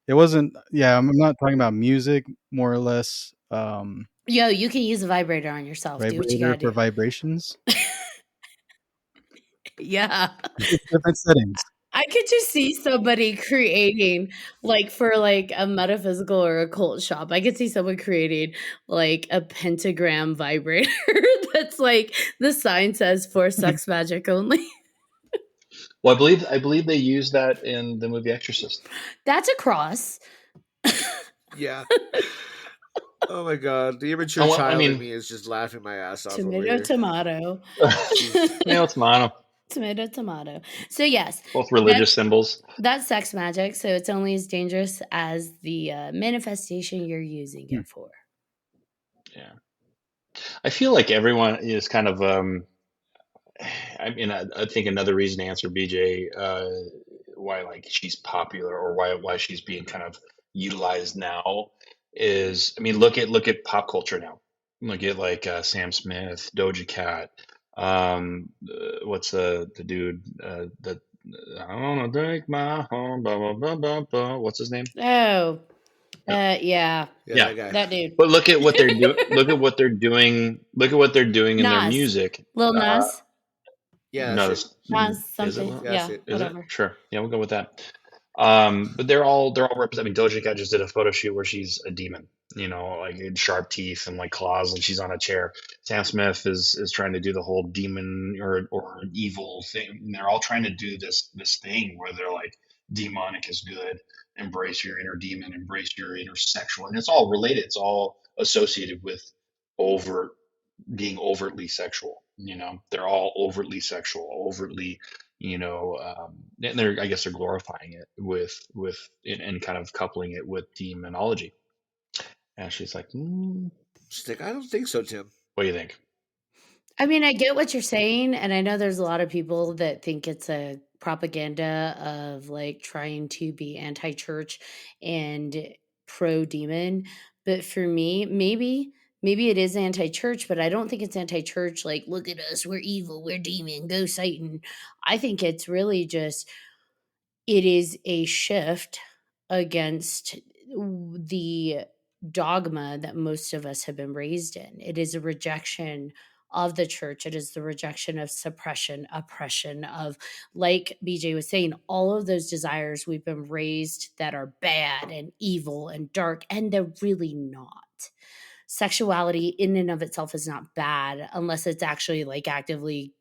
It wasn't. Yeah, I'm not talking about music. More or less, yo, you can use a vibrator on yourself. Do what you vibrator gotta for do. vibrations. Yeah. Different settings. I could just see somebody creating, like, for like a metaphysical or occult shop. I could see someone creating like a pentagram vibrator that's like the sign says for sex magic only. Well, I believe they use that in the movie Exorcist. That's a cross. Yeah. Oh my god, the immature Oh, well, child I mean, in me is just laughing my ass off over Tomato, here. tomato. yeah, it's mono. Tomato, tomato. So yes, Both religious symbols. that's sex magic. So it's only as dangerous as the manifestation you're using it for. Yeah. I feel like everyone is kind of I mean, I think another reason to answer BJ why like she's popular or why she's being kind of utilized now is, I mean, look at pop culture now. Look at like Sam Smith, Doja Cat. What's the dude that I don't know, take my home, blah blah blah blah blah. What's his name? Oh, yeah. Yeah, that guy. That dude. But look at what they're doing. Look at what they're doing. Look at what they're doing in their Nas. music. Lil Nas. Yeah, No, that's it. Nas is it? something. Lil? Yeah, Is whatever. It? Sure. Yeah, we'll go with that. But they're all representing. I mean, Doja Cat just did a photo shoot where she's a demon, you know, like sharp teeth and like claws, and she's on a chair. Sam Smith is trying to do the whole demon or evil thing. And they're all trying to do this thing where they're like, demonic is good. Embrace your inner demon. Embrace your inner sexual, and it's all related. It's all associated with overt being overtly sexual. You know, they're all overtly sexual, overtly, you know, and I guess they're glorifying it with and kind of coupling it with demonology. And she's like, She's like, I don't think so, Tim. what do you think? I mean, I get what you're saying, and I know there's a lot of people that think it's a propaganda of like trying to be anti-church and pro-demon. But for me, maybe it is anti-church, but I don't think it's anti-church like, look at us, we're evil, we're demon, go Satan. I think it's really just it is a shift against the dogma that most of us have been raised in. It is a rejection of the church. It is the rejection of suppression, oppression, of, like BJ was saying, all of those desires we've been raised that are bad and evil and dark, and they're really not. Sexuality in and of itself is not bad unless it's actually like actively,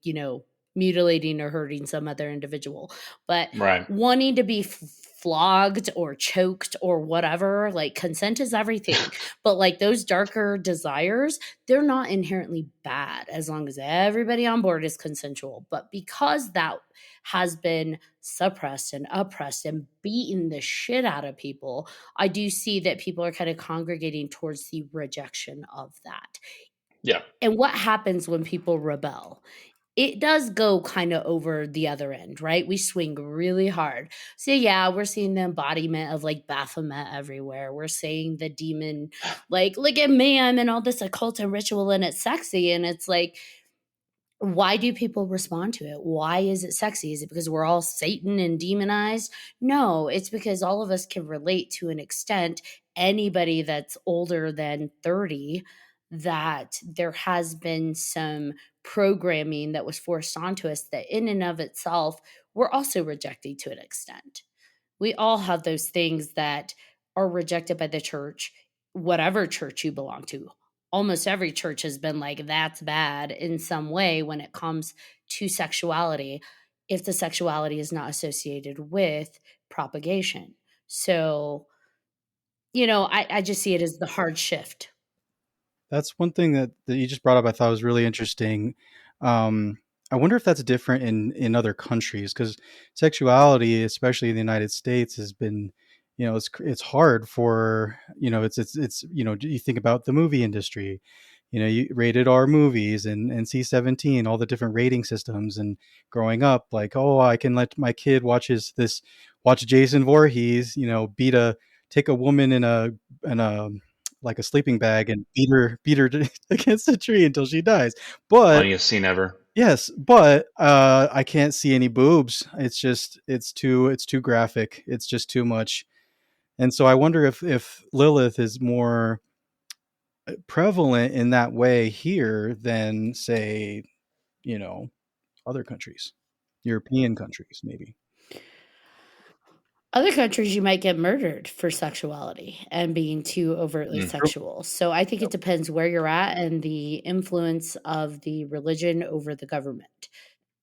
mutilating or hurting some other individual. But Right. wanting to be flogged or choked or whatever, like consent is everything. But like those darker desires, they're not inherently bad as long as everybody on board is consensual. But because that has been suppressed and oppressed and beaten the shit out of people, I do see that people are kind of congregating towards the rejection of that. Yeah. And what happens when people rebel? It does go kind of over the other end, right? We swing really hard. So yeah, we're seeing the embodiment of like Baphomet everywhere. We're seeing the demon, like, look at man and all this occult and ritual, and it's sexy. And it's like, why do people respond to it? Why is it sexy? Is it because we're all Satan and demonized? No, it's because all of us can relate to an extent. Anybody that's older than 30, that there has been some programming that was forced onto us that in and of itself we're also rejecting to an extent. We all have those things that are rejected by the church, whatever church you belong to. Almost every church has been like, that's bad in some way when it comes to sexuality, if the sexuality is not associated with propagation. So, I just see it as the hard shift. That's one thing that you just brought up I thought was really interesting. Um, I wonder if that's different in other countries, because sexuality, especially in the United States, has been, it's hard for, it's you think about the movie industry, you rated R movies and NC-17, all the different rating systems, and growing up, like, oh, I can let my kid watch Jason Voorhees, take a woman in a like a sleeping bag and beat her against a tree until she dies. But Funniest scene ever. yes, but I can't see any boobs. It's too graphic. It's just too much. And so I wonder if Lilith is more prevalent in that way here than, say, other countries, European countries, maybe. Other countries, you might get murdered for sexuality and being too overtly Mm. True. sexual. So I think it depends where you're at and the influence of the religion over the government.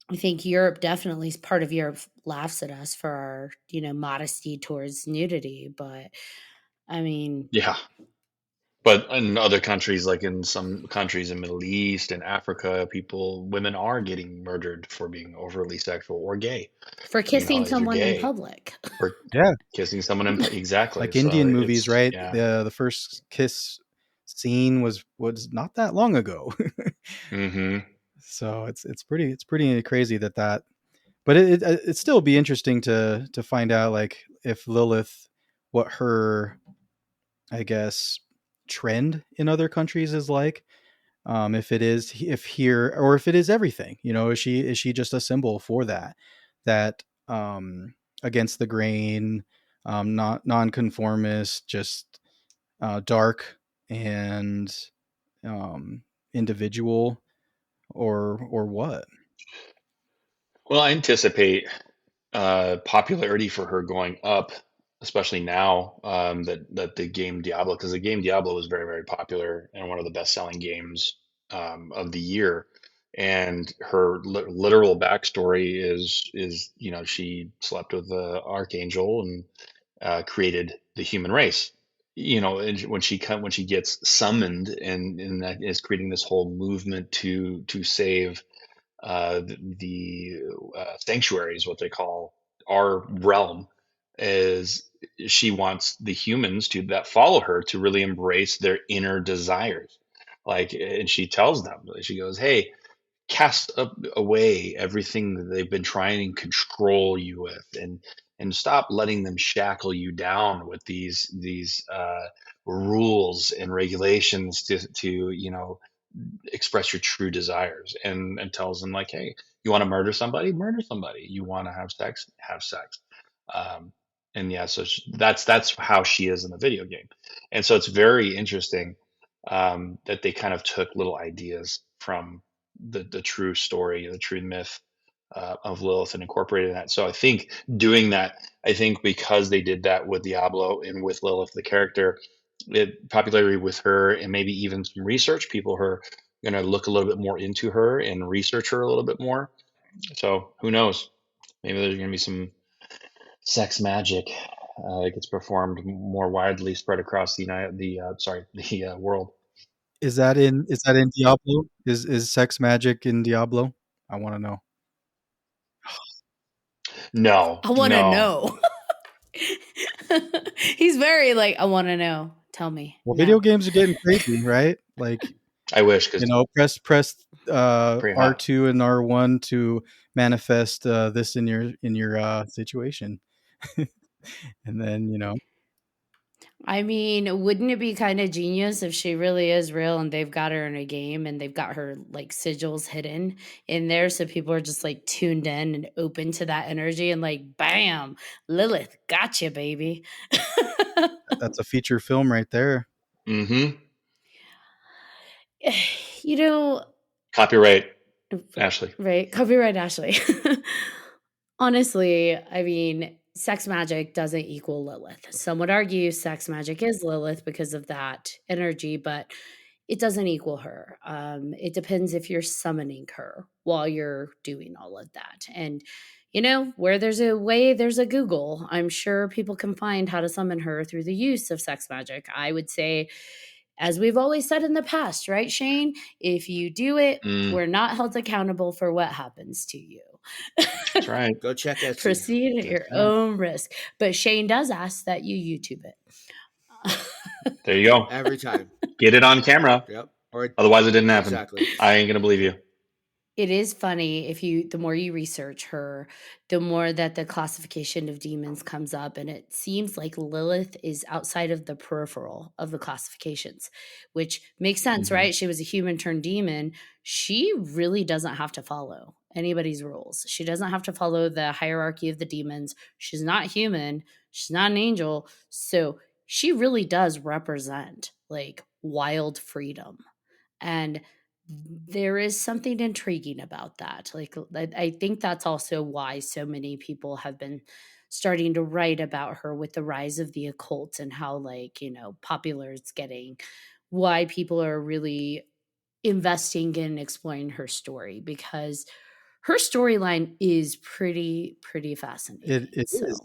I think Europe definitely is part of Europe laughs at us for our, modesty towards nudity. But I mean, Yeah. But in other countries, like in some countries in Middle East and Africa, women are getting murdered for being overly sexual or gay. for kissing If you're someone in gay public. or Yeah, kissing someone exactly. like So Indian movies, it's right? yeah. The first kiss scene was not that long ago. Mm-hmm. So it's pretty crazy that. But it'd still be interesting to find out, like, if Lilith, what her, I guess, trend in other countries is like. If here, or if it is everything, is she just a symbol for that against the grain, not nonconformist, just dark and individual, or what? Well, I anticipate popularity for her going up, especially now that the game Diablo, because the game Diablo was very, very popular and one of the best-selling games of the year. And her literal backstory is she slept with the archangel and created the human race. And when she gets summoned and that is creating this whole movement to save the sanctuary is what they call our realm, is she wants the humans to that follow her to really embrace their inner desires, like, and she tells them, she goes, hey, cast away everything that they've been trying to control you with, and stop letting them shackle you down with these rules and regulations to express your true desires, and tells them, like, hey, you want to murder somebody, you want to have sex. um and yeah, so that's how she is in the video game. And so it's very interesting that they kind of took little ideas from the true story, the true myth of Lilith, and incorporated that. So I think doing that, I think because they did that with Diablo and with Lilith the character, it popularity with her, and maybe even some research, people are going to look a little bit more into her and research her a little bit more. So who knows? Maybe there's going to be some sex magic that gets performed more widely spread across the world. Is that in Diablo? Is sex magic in Diablo? I want to know. No, I want to no. know. He's very like, I want to know. Tell me. Well, video No. games are getting crazy, right? Like, I wish, because press pretty hot. R2 and R1 to manifest this in your situation. And then, I mean, wouldn't it be kind of genius if she really is real and they've got her in a game and they've got her like sigils hidden in there so people are just like tuned in and open to that energy and like, bam, Lilith, gotcha, baby. that's a feature film right there. Mm-hmm. You know, Copyright, Ashley. right? Copyright Ashley. Honestly, I mean, sex magic doesn't equal Lilith. Some would argue sex magic is Lilith because of that energy, but it doesn't equal her. It depends if you're summoning her while you're doing all of that. And, where there's a way, there's a Google. I'm sure people can find how to summon her through the use of sex magic. I would say, as we've always said in the past, right, Shane? If you do it, we're not held accountable for what happens to you. That's right. Go check Etsy. Proceed at your own risk. But Shane does ask that you YouTube it. There you go. Every time. Get it on camera. Yep. Or Otherwise, it didn't happen. Exactly. I ain't gonna believe you. It is funny the more you research her, the more that the classification of demons comes up. And it seems like Lilith is outside of the peripheral of the classifications, which makes sense, right? She was a human turned demon. She really doesn't have to follow anybody's rules. She doesn't have to follow the hierarchy of the demons. She's not human. She's not an angel. So she really does represent like wild freedom. And there is something intriguing about that. Like, I think that's also why so many people have been starting to write about her with the rise of the occult and how, like, popular it's getting, why people are really investing in exploring her story, because her storyline is pretty fascinating. It So is.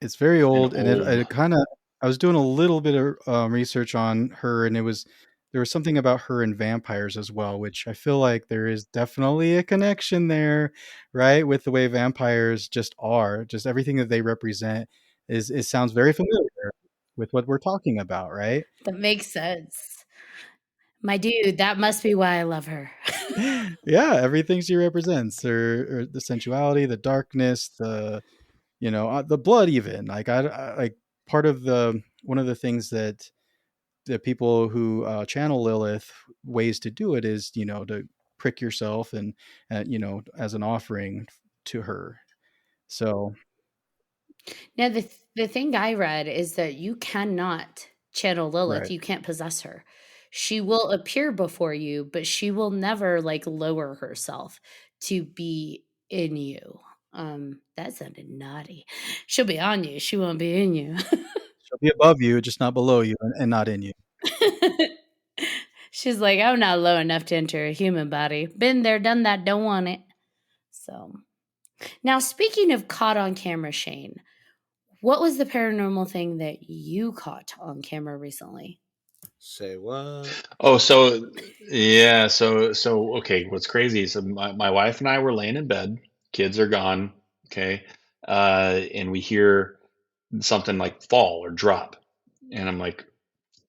It's very old, and old. it kind of. I was doing a little bit of research on her, and there was something about her and vampires as well, which I feel like there is definitely a connection there, right? With the way vampires just are, just everything that they represent it sounds very familiar with what we're talking about, right? that makes sense. My dude, that must be why I love her. Yeah, everything she represents, or the sensuality, the darkness, the blood, even like I like part of the one of the things that the people who channel Lilith, ways to do it is to prick yourself and as an offering to her. So Now, the thing I read is that you cannot channel Lilith. right. You can't possess her. She will appear before you, but she will never like lower herself to be in you. That sounded naughty. She'll be on you. She won't be in you. She'll be above you, just not below you, and not in you. She's like, I'm not low enough to enter a human body. Been there, done that, don't want it. So now, speaking of caught on camera, Shane, what was the paranormal thing that you caught on camera recently? Say what? Oh, so yeah, so okay. What's crazy is my wife and I were laying in bed. Kids are gone. Okay, and we hear something like fall or drop, and I'm like,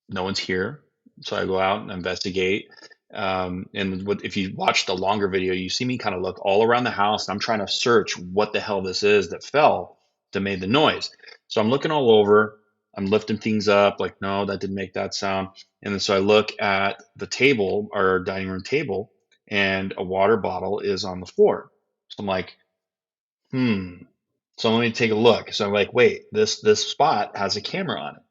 no one's here. So I go out and investigate. And if you watch the longer video, you see me kind of look all around the house, and I'm trying to search what the hell this is that fell that made the noise. So I'm looking all over. I'm lifting things up, like, no, that didn't make that sound. And then so I look at the table, our dining room table, and a water bottle is on the floor. So I'm like, So let me take a look. So I'm like, wait, this spot has a camera on it.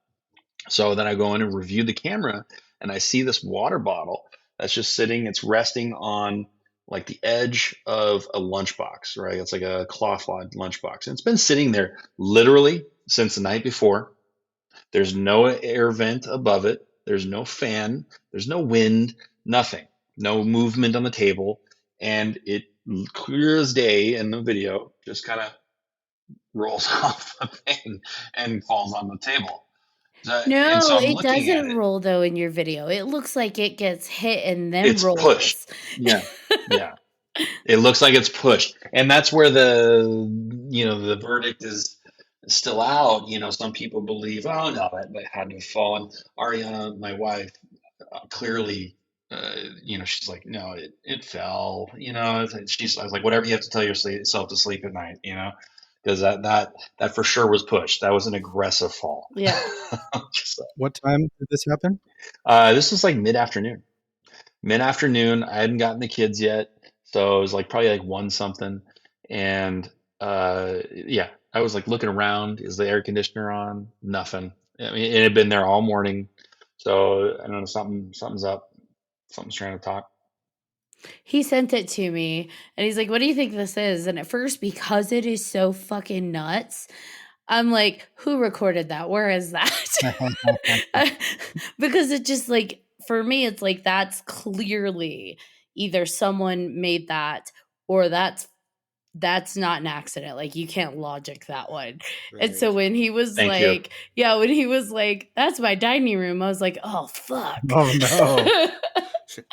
So then I go in and review the camera, and I see this water bottle that's just sitting. It's resting on like the edge of a lunchbox, right? It's like a cloth lunchbox, and it's been sitting there literally since the night before. There's no air vent above it. There's no fan. There's no wind. Nothing. No movement on the table, and it clear as day in the video, just kind of rolls off the thing and falls on the table. And so No, I'm it looking at doesn't it. roll though in your video. It looks like it gets hit and then It's pushed. rolls. Yeah. Yeah. It looks like it's pushed. And that's where the verdict is still out. Some people believe, oh no, that had to have fallen. Ariana, my wife, clearly, she's like, no, it fell. I was like, whatever you have to tell yourself to sleep at night. Because that for sure was pushed. That was an aggressive fall. Yeah. So, What time did this happen? this was like mid-afternoon. Mid-afternoon. I hadn't gotten the kids yet, so it was like probably like one something. And yeah, I was like looking around. Is the air conditioner on? Nothing. I mean, it had been there all morning. So I don't know, something's up. Something's trying to talk. He sent it to me and he's like, "What do you think this is?" And at first, because it is so fucking nuts, I'm like, "Who recorded that? Where is that?" Because it just like, for me, it's like that's clearly either someone made that or that's not an accident. Like you can't logic that one. And so when he was Thank you. like, yeah, when he was like, "That's my dining room," I was like, "Oh fuck." Oh no.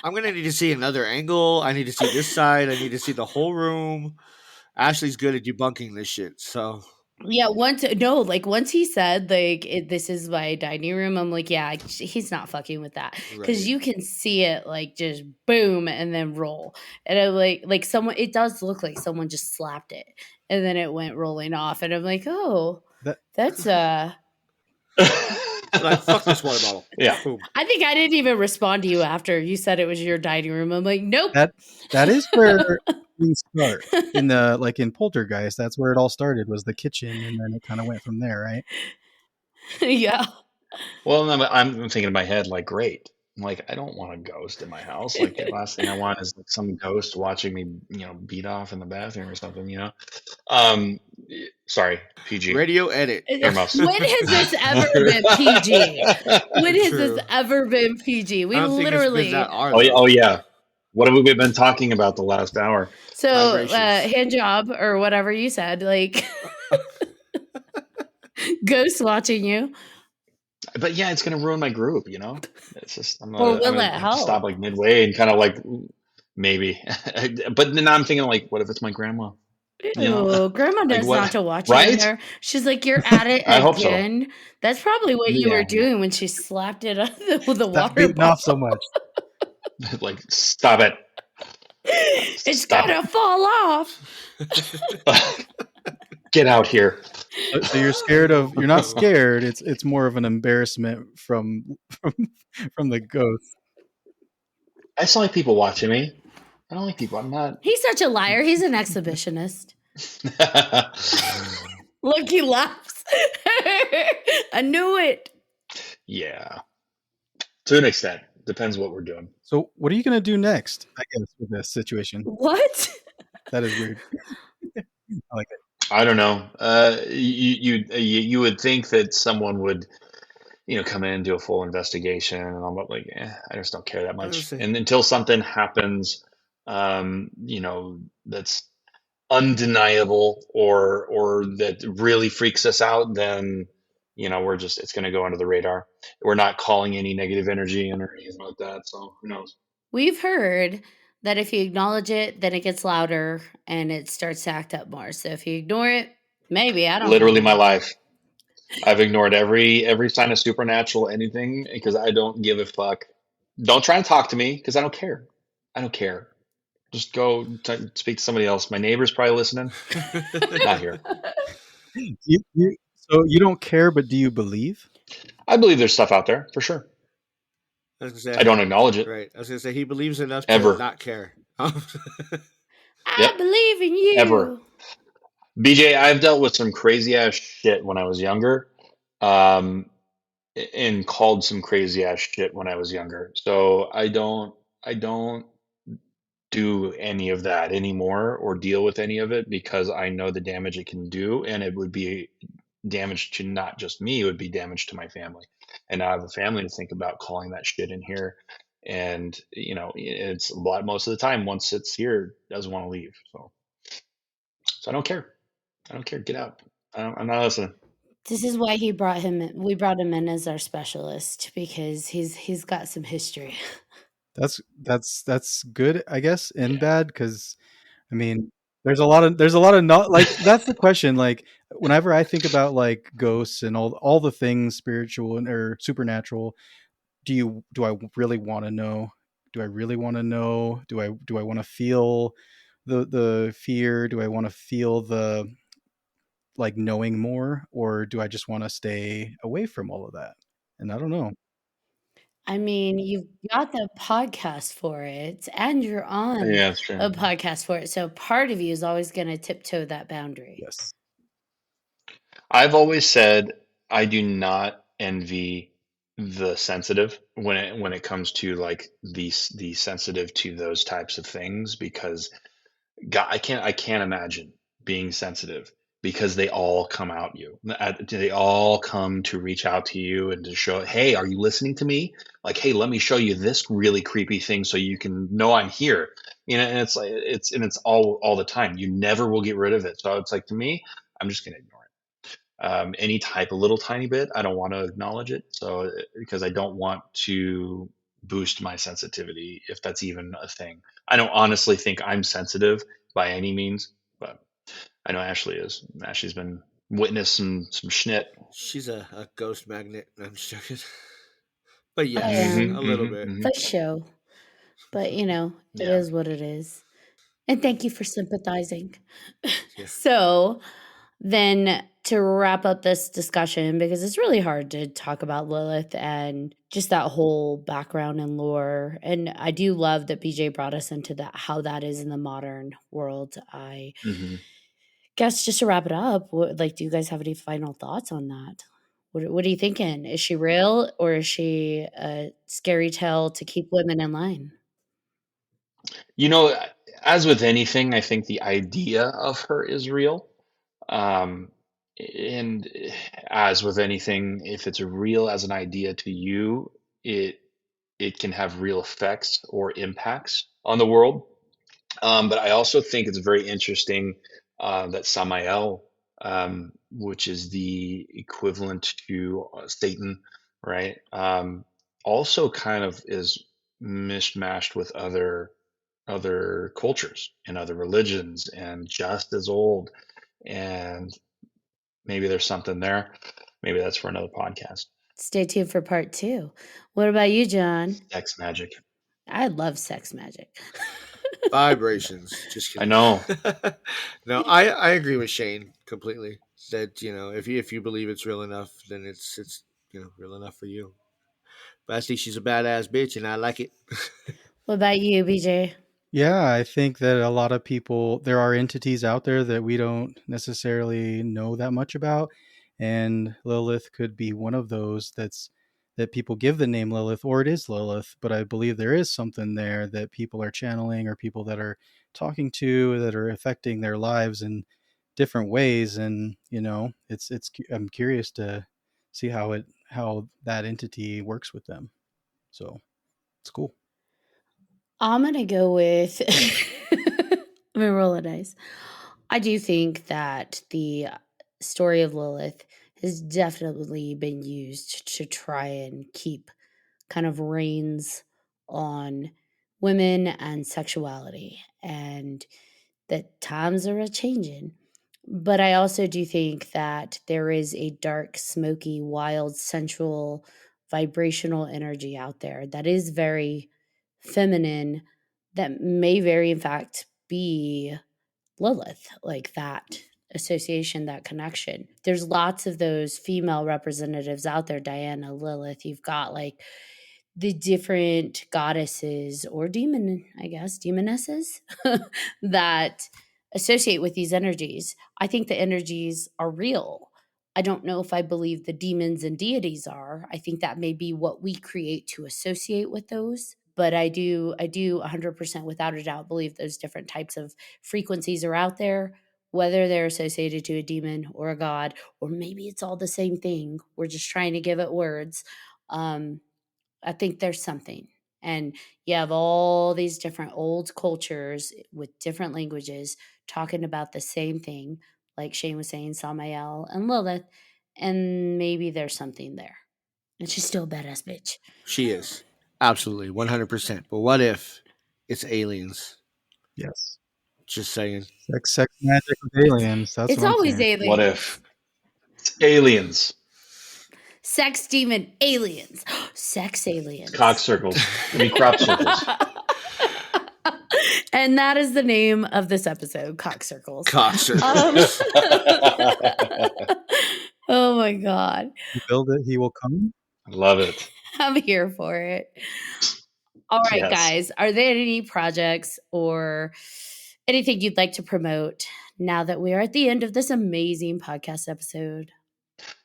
I'm gonna need to see another angle. I need to see this side. I need to see the whole room. Ashley's good at debunking this shit. So Yeah, once he said like this is my dining room, I'm like, yeah, he's not fucking with that because right. you can see it like just boom and then roll, and I'm like someone. It does look like someone just slapped it, and then it went rolling off, and I'm like, oh, That that's Like, fuck this water bottle. Yeah. Boom. I think I didn't even respond to you after you said it was your dining room. I'm like, nope. that is where things start in Poltergeist. That's where it all started, was the kitchen, and then it kind of went from there, right? Yeah. Well, I'm thinking in my head, like, great. Like, I don't want a ghost in my house. Like, the last thing I want is like some ghost watching me, beat off in the bathroom or something. Sorry, PG. Radio edit. Earmuffs. When has this ever been PG? When has True. this ever been PG? We I don't think it's literally. been that hard, Oh yeah. What have we been talking about the last hour? So Vibrations. hand job or whatever you said, like ghost watching you. But yeah, it's gonna ruin my group. It's just I'm Or will gonna it have to stop help? like midway and kind of like maybe. But then I'm thinking like, what if it's my grandma? Ew, grandma Like knows what? not to watch you in Right? there. She's like, you're at it I hope so. again. That's probably what you Yeah. were doing when she slapped it with the Stop water beating bottle. off so much. Like, stop it. It's Stop gonna fall off. Get out here. So you're scared of? You're not scared. It's more of an embarrassment from the ghost. I just don't like people watching me. I don't like people. I'm not. He's such a liar. He's an exhibitionist. Look, he laughs. I knew it. Yeah. To an extent. Depends what we're doing. So what are you gonna do next? I guess with this situation. What? That is weird. I like it. I don't know. You would think that someone would, come in and do a full investigation, and I'm like, I just don't care that much. And until something happens, that's undeniable or that really freaks us out, then it's going to go under the radar. We're not calling any negative energy in or anything like that. So who knows? We've heard that if you acknowledge it, then it gets louder and it starts to act up more. So if you ignore it, maybe I don't. Literally my life. I've ignored every sign of supernatural anything because I don't give a fuck. Don't try and talk to me because I don't care. I don't care. Just go speak to somebody else. My neighbor's probably listening. Not here. So you don't care, but do you believe? I believe there's stuff out there for sure. I don't acknowledge it. Right. I was gonna say he believes enough Ever. to not care. I believe in you. Ever. BJ, I've dealt with some crazy ass shit when I was younger, and called some crazy ass shit when I was younger. So I don't do any of that anymore or deal with any of it because I know the damage it can do, and it would be damage to not just me, it would be damage to my family. And now I have a family to think about calling that shit in here. And it's a lot most of the time. Once it's here, it doesn't want to leave. So I don't care. I don't care. Get out. I'm not listening. This is why he brought him in. We brought him in as our specialist because he's got some history. That's good, I guess, and Yeah. bad, because I mean, there's a lot of not like that's the question. Like whenever I think about like ghosts and all the things spiritual and or supernatural, do I really want to know? Do I really want to know? Do I want to feel the fear? Do I want to feel the like knowing more, or do I just want to stay away from all of that? And I don't know. I mean, you've got the podcast for it, and you're on Yeah, that's true. a podcast for it. So part of you is always going to tiptoe that boundary. Yes. I've always said I do not envy the sensitive when it comes to like the sensitive to those types of things, because God, I can't imagine being sensitive, because they all come out you. They all come to reach out to you and to show, hey, are you listening to me? Like, hey, let me show you this really creepy thing so you can know I'm here. And it's like it's all the time. You never will get rid of it. So it's like, to me, I'm just gonna ignore it. Any type a little tiny bit, I don't want to acknowledge it. So because I don't want to boost my sensitivity, if that's even a thing. I don't honestly think I'm sensitive by any means, but I know Ashley is. Ashley's been witnessing some schnit. She's a ghost magnet. I'm just joking. But I yes, Hmm a am little hmm bit. hmm for sure. But, it Yeah. is what it is. And thank you for sympathizing. Yeah. So then to wrap up this discussion, because it's really hard to talk about Lilith and just that whole background and lore. And I do love that BJ brought us into that, how that is in the modern world. I hmm guess just to wrap it up, do you guys have any final thoughts on that? What are you thinking? Is she real, or is she a scary tale to keep women in line? You know, as with anything, I think the idea of her is real. Um, and as with anything, if it's real as an idea to you, it it can have real effects or impacts on the world. But I also think it's very interesting that Samael, which is the equivalent to Satan, right? Also kind of is mishmashed with other cultures and other religions, and just as old. And maybe there's something there. Maybe that's for another podcast. Stay tuned for part 2. What about you, John? Sex magic. I love sex magic. Vibrations. Just I kidding. know. No, I agree with Shane completely. That if you believe it's real enough, then it's real enough for you. But I think she's a badass bitch, and I like it. What about you, BJ? Yeah, I think that a lot of people, there are entities out there that we don't necessarily know that much about, and Lilith could be one of those that people give the name Lilith, or it is Lilith, but I believe there is something there that people are channeling, or people that are talking to, that are affecting their lives in different ways. And I'm curious to see how that entity works with them. So it's cool. I'm gonna go with I'm gonna roll a dice. I do think that the story of Lilith has definitely been used to try and keep kind of reins on women and sexuality, and that times are a changing. But I also do think that there is a dark, smoky, wild, sensual, vibrational energy out there that is very feminine, that may very, in fact, be Lilith, like that association, that connection. There's lots of those female representatives out there, Diana, Lilith. You've got like the different goddesses or demon, I guess, demonesses that associate with these energies. I think the energies are real. I don't know if I believe the demons and deities are. I think that may be what we create to associate with those. But I do 100% without a doubt believe those different types of frequencies are out there, whether they're associated to a demon or a god, or maybe it's all the same thing. We're just trying to give it words. Um, I think there's something. And you have all these different old cultures with different languages talking about the same thing, like Shane was saying, Samael and Lilith, and maybe there's something there. And she's still a badass bitch. She is. Absolutely. 100%. But what if it's aliens? Yes. Just saying. Sex magic with aliens. That's It's what I'm always saying. aliens. What if it's aliens? Sex demon aliens. Sex aliens. Cock circles. I mean, crop circles. And that is the name of this episode, Cock Circles. Cock circles. Oh my God. You build it, he will come. Love it. I'm here for it. All right, Yes. guys. Are there any projects or anything you'd like to promote now that we are at the end of this amazing podcast episode?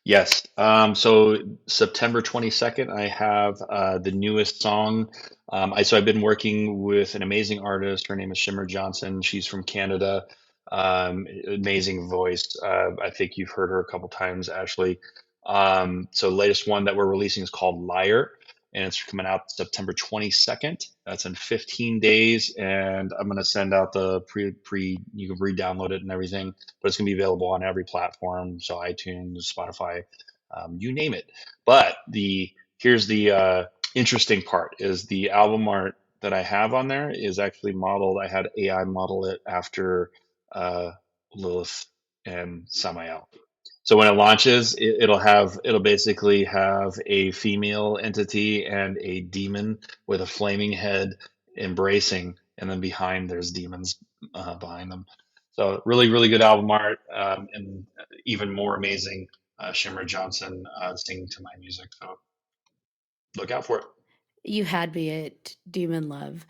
Yes. So September 22nd, I have the newest song. I've been working with an amazing artist. Her name is Shimmer Johnson. She's from Canada. Amazing voice. I think you've heard her a couple times, Ashley. So the latest one that we're releasing is called Liar, and it's coming out September 22nd. That's in 15 days, and I'm going to send out the you can re-download it and everything, but it's going to be available on every platform, so iTunes, Spotify, you name it. But here's the interesting part is the album art that I have on there is actually modeled. I had AI model it after Lilith and Samael. So when it launches, it'll basically have a female entity and a demon with a flaming head embracing, and then behind there's demons behind them. So really, really good album art, and even more amazing, Shimmer Johnson singing to my music. So look out for it. You had me at Demon Love.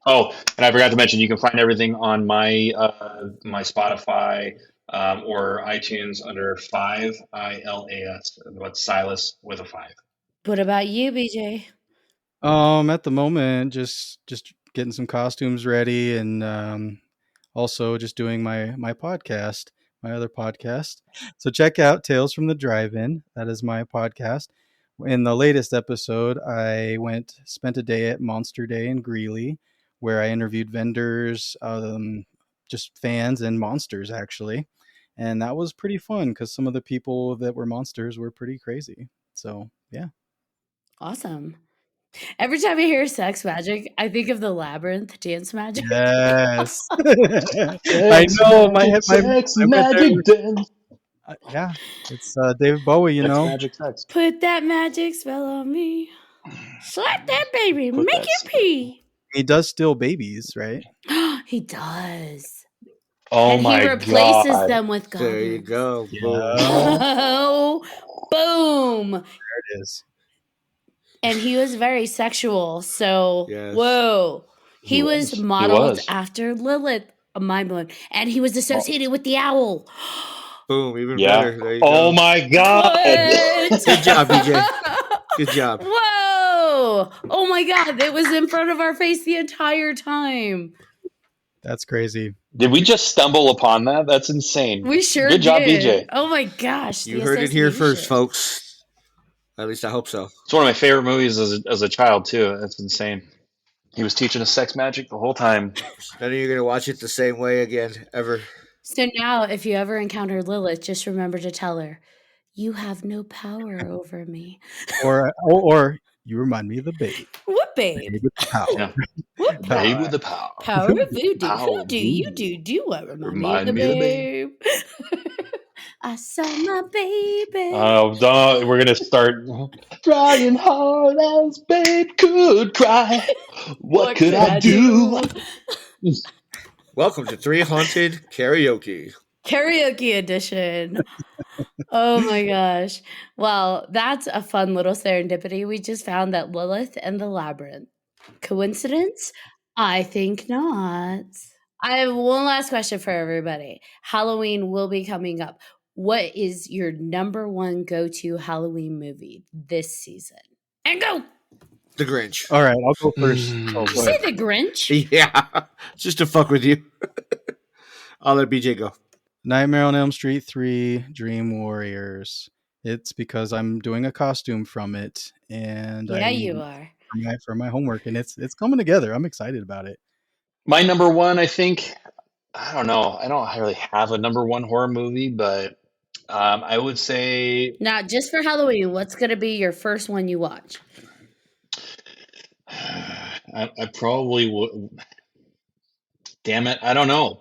Oh, and I forgot to mention, you can find everything on my my Spotify or iTunes under 5ILAS. What's Silas with a 5? What about you, BJ? At the moment, just getting some costumes ready, and also just doing my podcast, my other podcast. So check out Tales from the Drive-In. That is my podcast. In the latest episode, I spent a day at Monster Day in Greeley, where I interviewed vendors, just fans and monsters actually, and that was pretty fun because some of the people that were monsters were pretty crazy. So yeah. Awesome. Every time I hear sex magic, I think of the Labyrinth dance magic. Yes. I know. Sex magic dance. Yeah, it's David Bowie, you know. Magic sex. Put that magic spell on me. Slap that baby. Put Make that it pee. He does steal babies, right? He does. Oh and my he replaces God. them with goblins. There you go. Yeah. Oh, boom. There it is. And he was very sexual. So, Yes. whoa. He was modeled was. after Lilith. Mind blowing. And he was associated with the owl. Boom. Even Yeah. better. There you go. Oh my God. What? Good job, BJ. Good job. Whoa. Oh my God. It was in front of our face the entire time. That's crazy. Did we just stumble upon that? That's insane. We sure Good job, did. BJ. Oh my gosh. You the heard it here first, association. folks. At least I hope so. It's one of my favorite movies as a child too. That's insane. He was teaching us sex magic the whole time. None of you are going to watch it the same way again, ever. So now, if you ever encounter Lilith, just remember to tell her, you have no power over me. Or you remind me of the babe. What, babe? Babe with the power. Yeah. What power? Babe with the power. Power of voodoo. Power Who of do you voodoo. do what? Remind me Remind of the me of the babe. I saw my baby. Oh, we're gonna start trying hard as babe could cry. What could I do? Welcome to 3Haunted Karaoke. Karaoke edition. Oh my gosh. Well, that's a fun little serendipity. We just found that Lilith and the Labyrinth. Coincidence? I think not. I have one last question for everybody. Halloween will be coming up. What is your number one go-to Halloween movie this season? And go! The Grinch. All right, I'll go first. Mm. Oh, Did you go say ahead. The Grinch? Yeah. Just to fuck with you. I'll let BJ go. Nightmare on Elm Street 3, Dream Warriors. It's because I'm doing a costume from it, and I Yeah, need you are. for my homework, and it's coming together. I'm excited about it. My number one, I think, I don't know. I don't really have a number one horror movie, but I would say Now, just for Halloween, what's going to be your first one you watch? I probably would. Damn it, I don't know.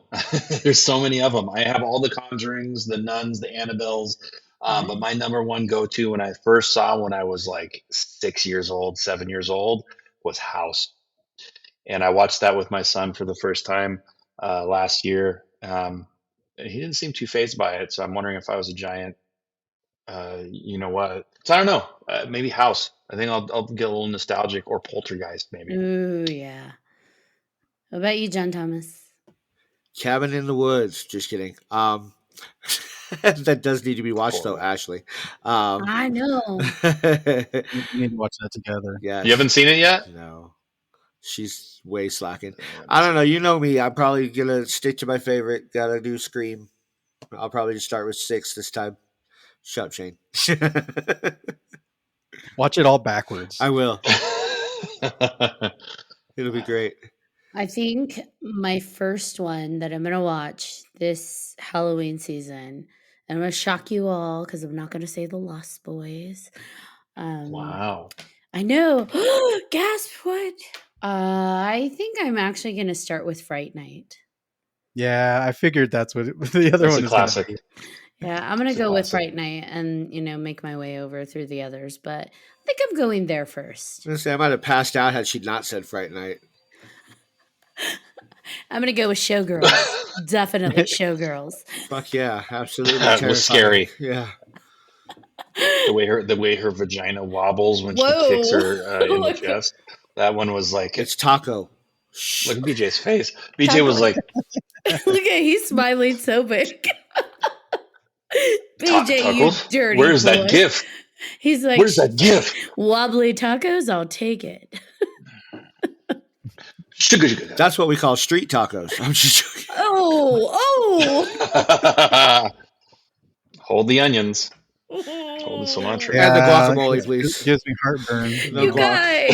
There's so many of them. I have all the Conjurings, the Nuns, the Annabelles, but my number one go-to when I first saw when I was like 6 years old, 7 years old, was House, and I watched that with my son for the first time last year. He didn't seem too phased by it, so I'm wondering if I was a giant. You know what? So I don't know. Maybe House. I think I'll get a little nostalgic, or Poltergeist, maybe. Ooh, yeah. What about you, John Thomas? Cabin in the Woods. Just kidding. That does need to be watched though, Horrible. Ashley. I know. We need to watch that together. Yes. You haven't seen it yet? No. She's way slacking. I don't know. You know me. I'm probably gonna stick to my favorite. Gotta do Scream. I'll probably just start with 6 this time. Shut up, Shane. Watch it all backwards. I will. It'll be great. I think my first one that I'm going to watch this Halloween season, and I'm going to shock you all because I'm not going to say The Lost Boys. Wow. I know. Gasp, what? I think I'm actually going to start with Fright Night. Yeah, I figured that's what the other It's one a is. classic. Yeah, I'm going to It's a go with classic. Fright Night and, make my way over through the others, but I think I'm going there first. I was gonna say I might have passed out had she not said Fright Night. I'm going to go with Showgirls. Definitely Showgirls. Fuck yeah, absolutely. That was terrifying. scary. Yeah. The way her vagina wobbles when she kicks her in the chest. That one was like, It's Taco. look at BJ's face. BJ was like, Look at he's smiling so big. BJ, you tacos? dirty Where's boy. that GIF? He's like, Where's that GIF? wobbly tacos? I'll take it. Sugar, sugar. That's what we call street tacos. I'm just joking. Oh. Hold the onions. Hold the cilantro. Yeah. And the Yeah, guacamole, it please. gives me heartburn. No You guac.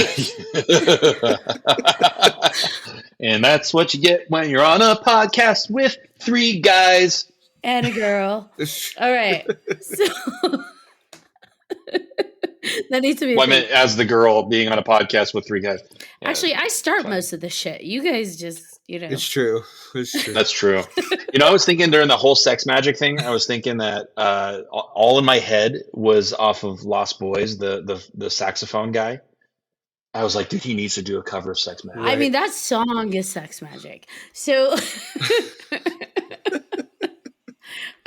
guys. And that's what you get when you're on a podcast with 3 guys. And a girl. All right. So that needs to be. Well, I meant as the girl being on a podcast with 3 guys. Yeah, actually, I start fine. most of the shit. You guys just, It's true. It's true. That's true. I was thinking during the whole sex magic thing, I was thinking that all in my head was off of Lost Boys, the saxophone guy. I was like, dude, he needs to do a cover of Sex Magic. I mean, that song is Sex Magic. So,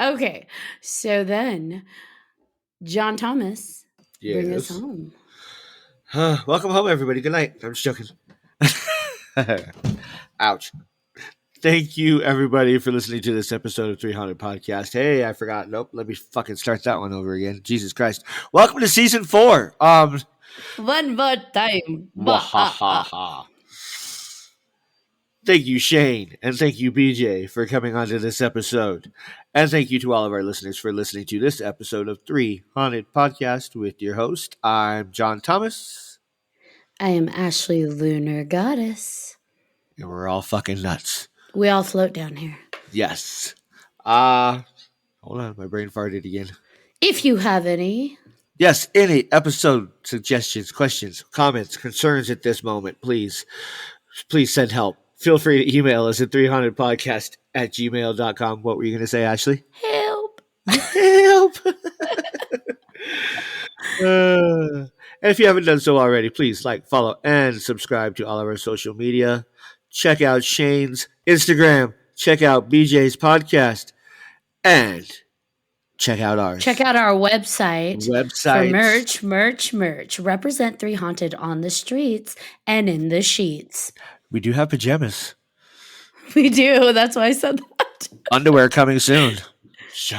okay. So then, John Thomas, bring us Yes. home. Welcome home, everybody. Good night. I'm just joking. Ouch. Thank you, everybody, for listening to this episode of 300 Podcast. Hey, I forgot. Nope. Let me fucking start that one over again. Jesus Christ. Welcome to season 4. One more time. Thank you, Shane, and thank you, BJ, for coming onto this episode. And thank you to all of our listeners for listening to this episode of 300 Podcast with your host. I'm John Thomas. I am Ashley Lunar Goddess. And we're all fucking nuts. We all float down here. Yes. Hold on, my brain farted again. If you have any. Yes, any episode suggestions, questions, comments, concerns at this moment, please send help. Feel free to email us at 300podcast@gmail.com. What were you going to say, Ashley? Help. Help. And if you haven't done so already, please like, follow, and subscribe to all of our social media. Check out Shane's Instagram. Check out BJ's podcast. And check out ours. Check out our website. For merch. Represent 3Haunted on the streets and in the sheets. We do have pajamas. We do. That's why I said that. Underwear coming soon.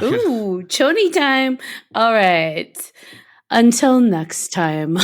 Ooh, choni time. All right. Until next time.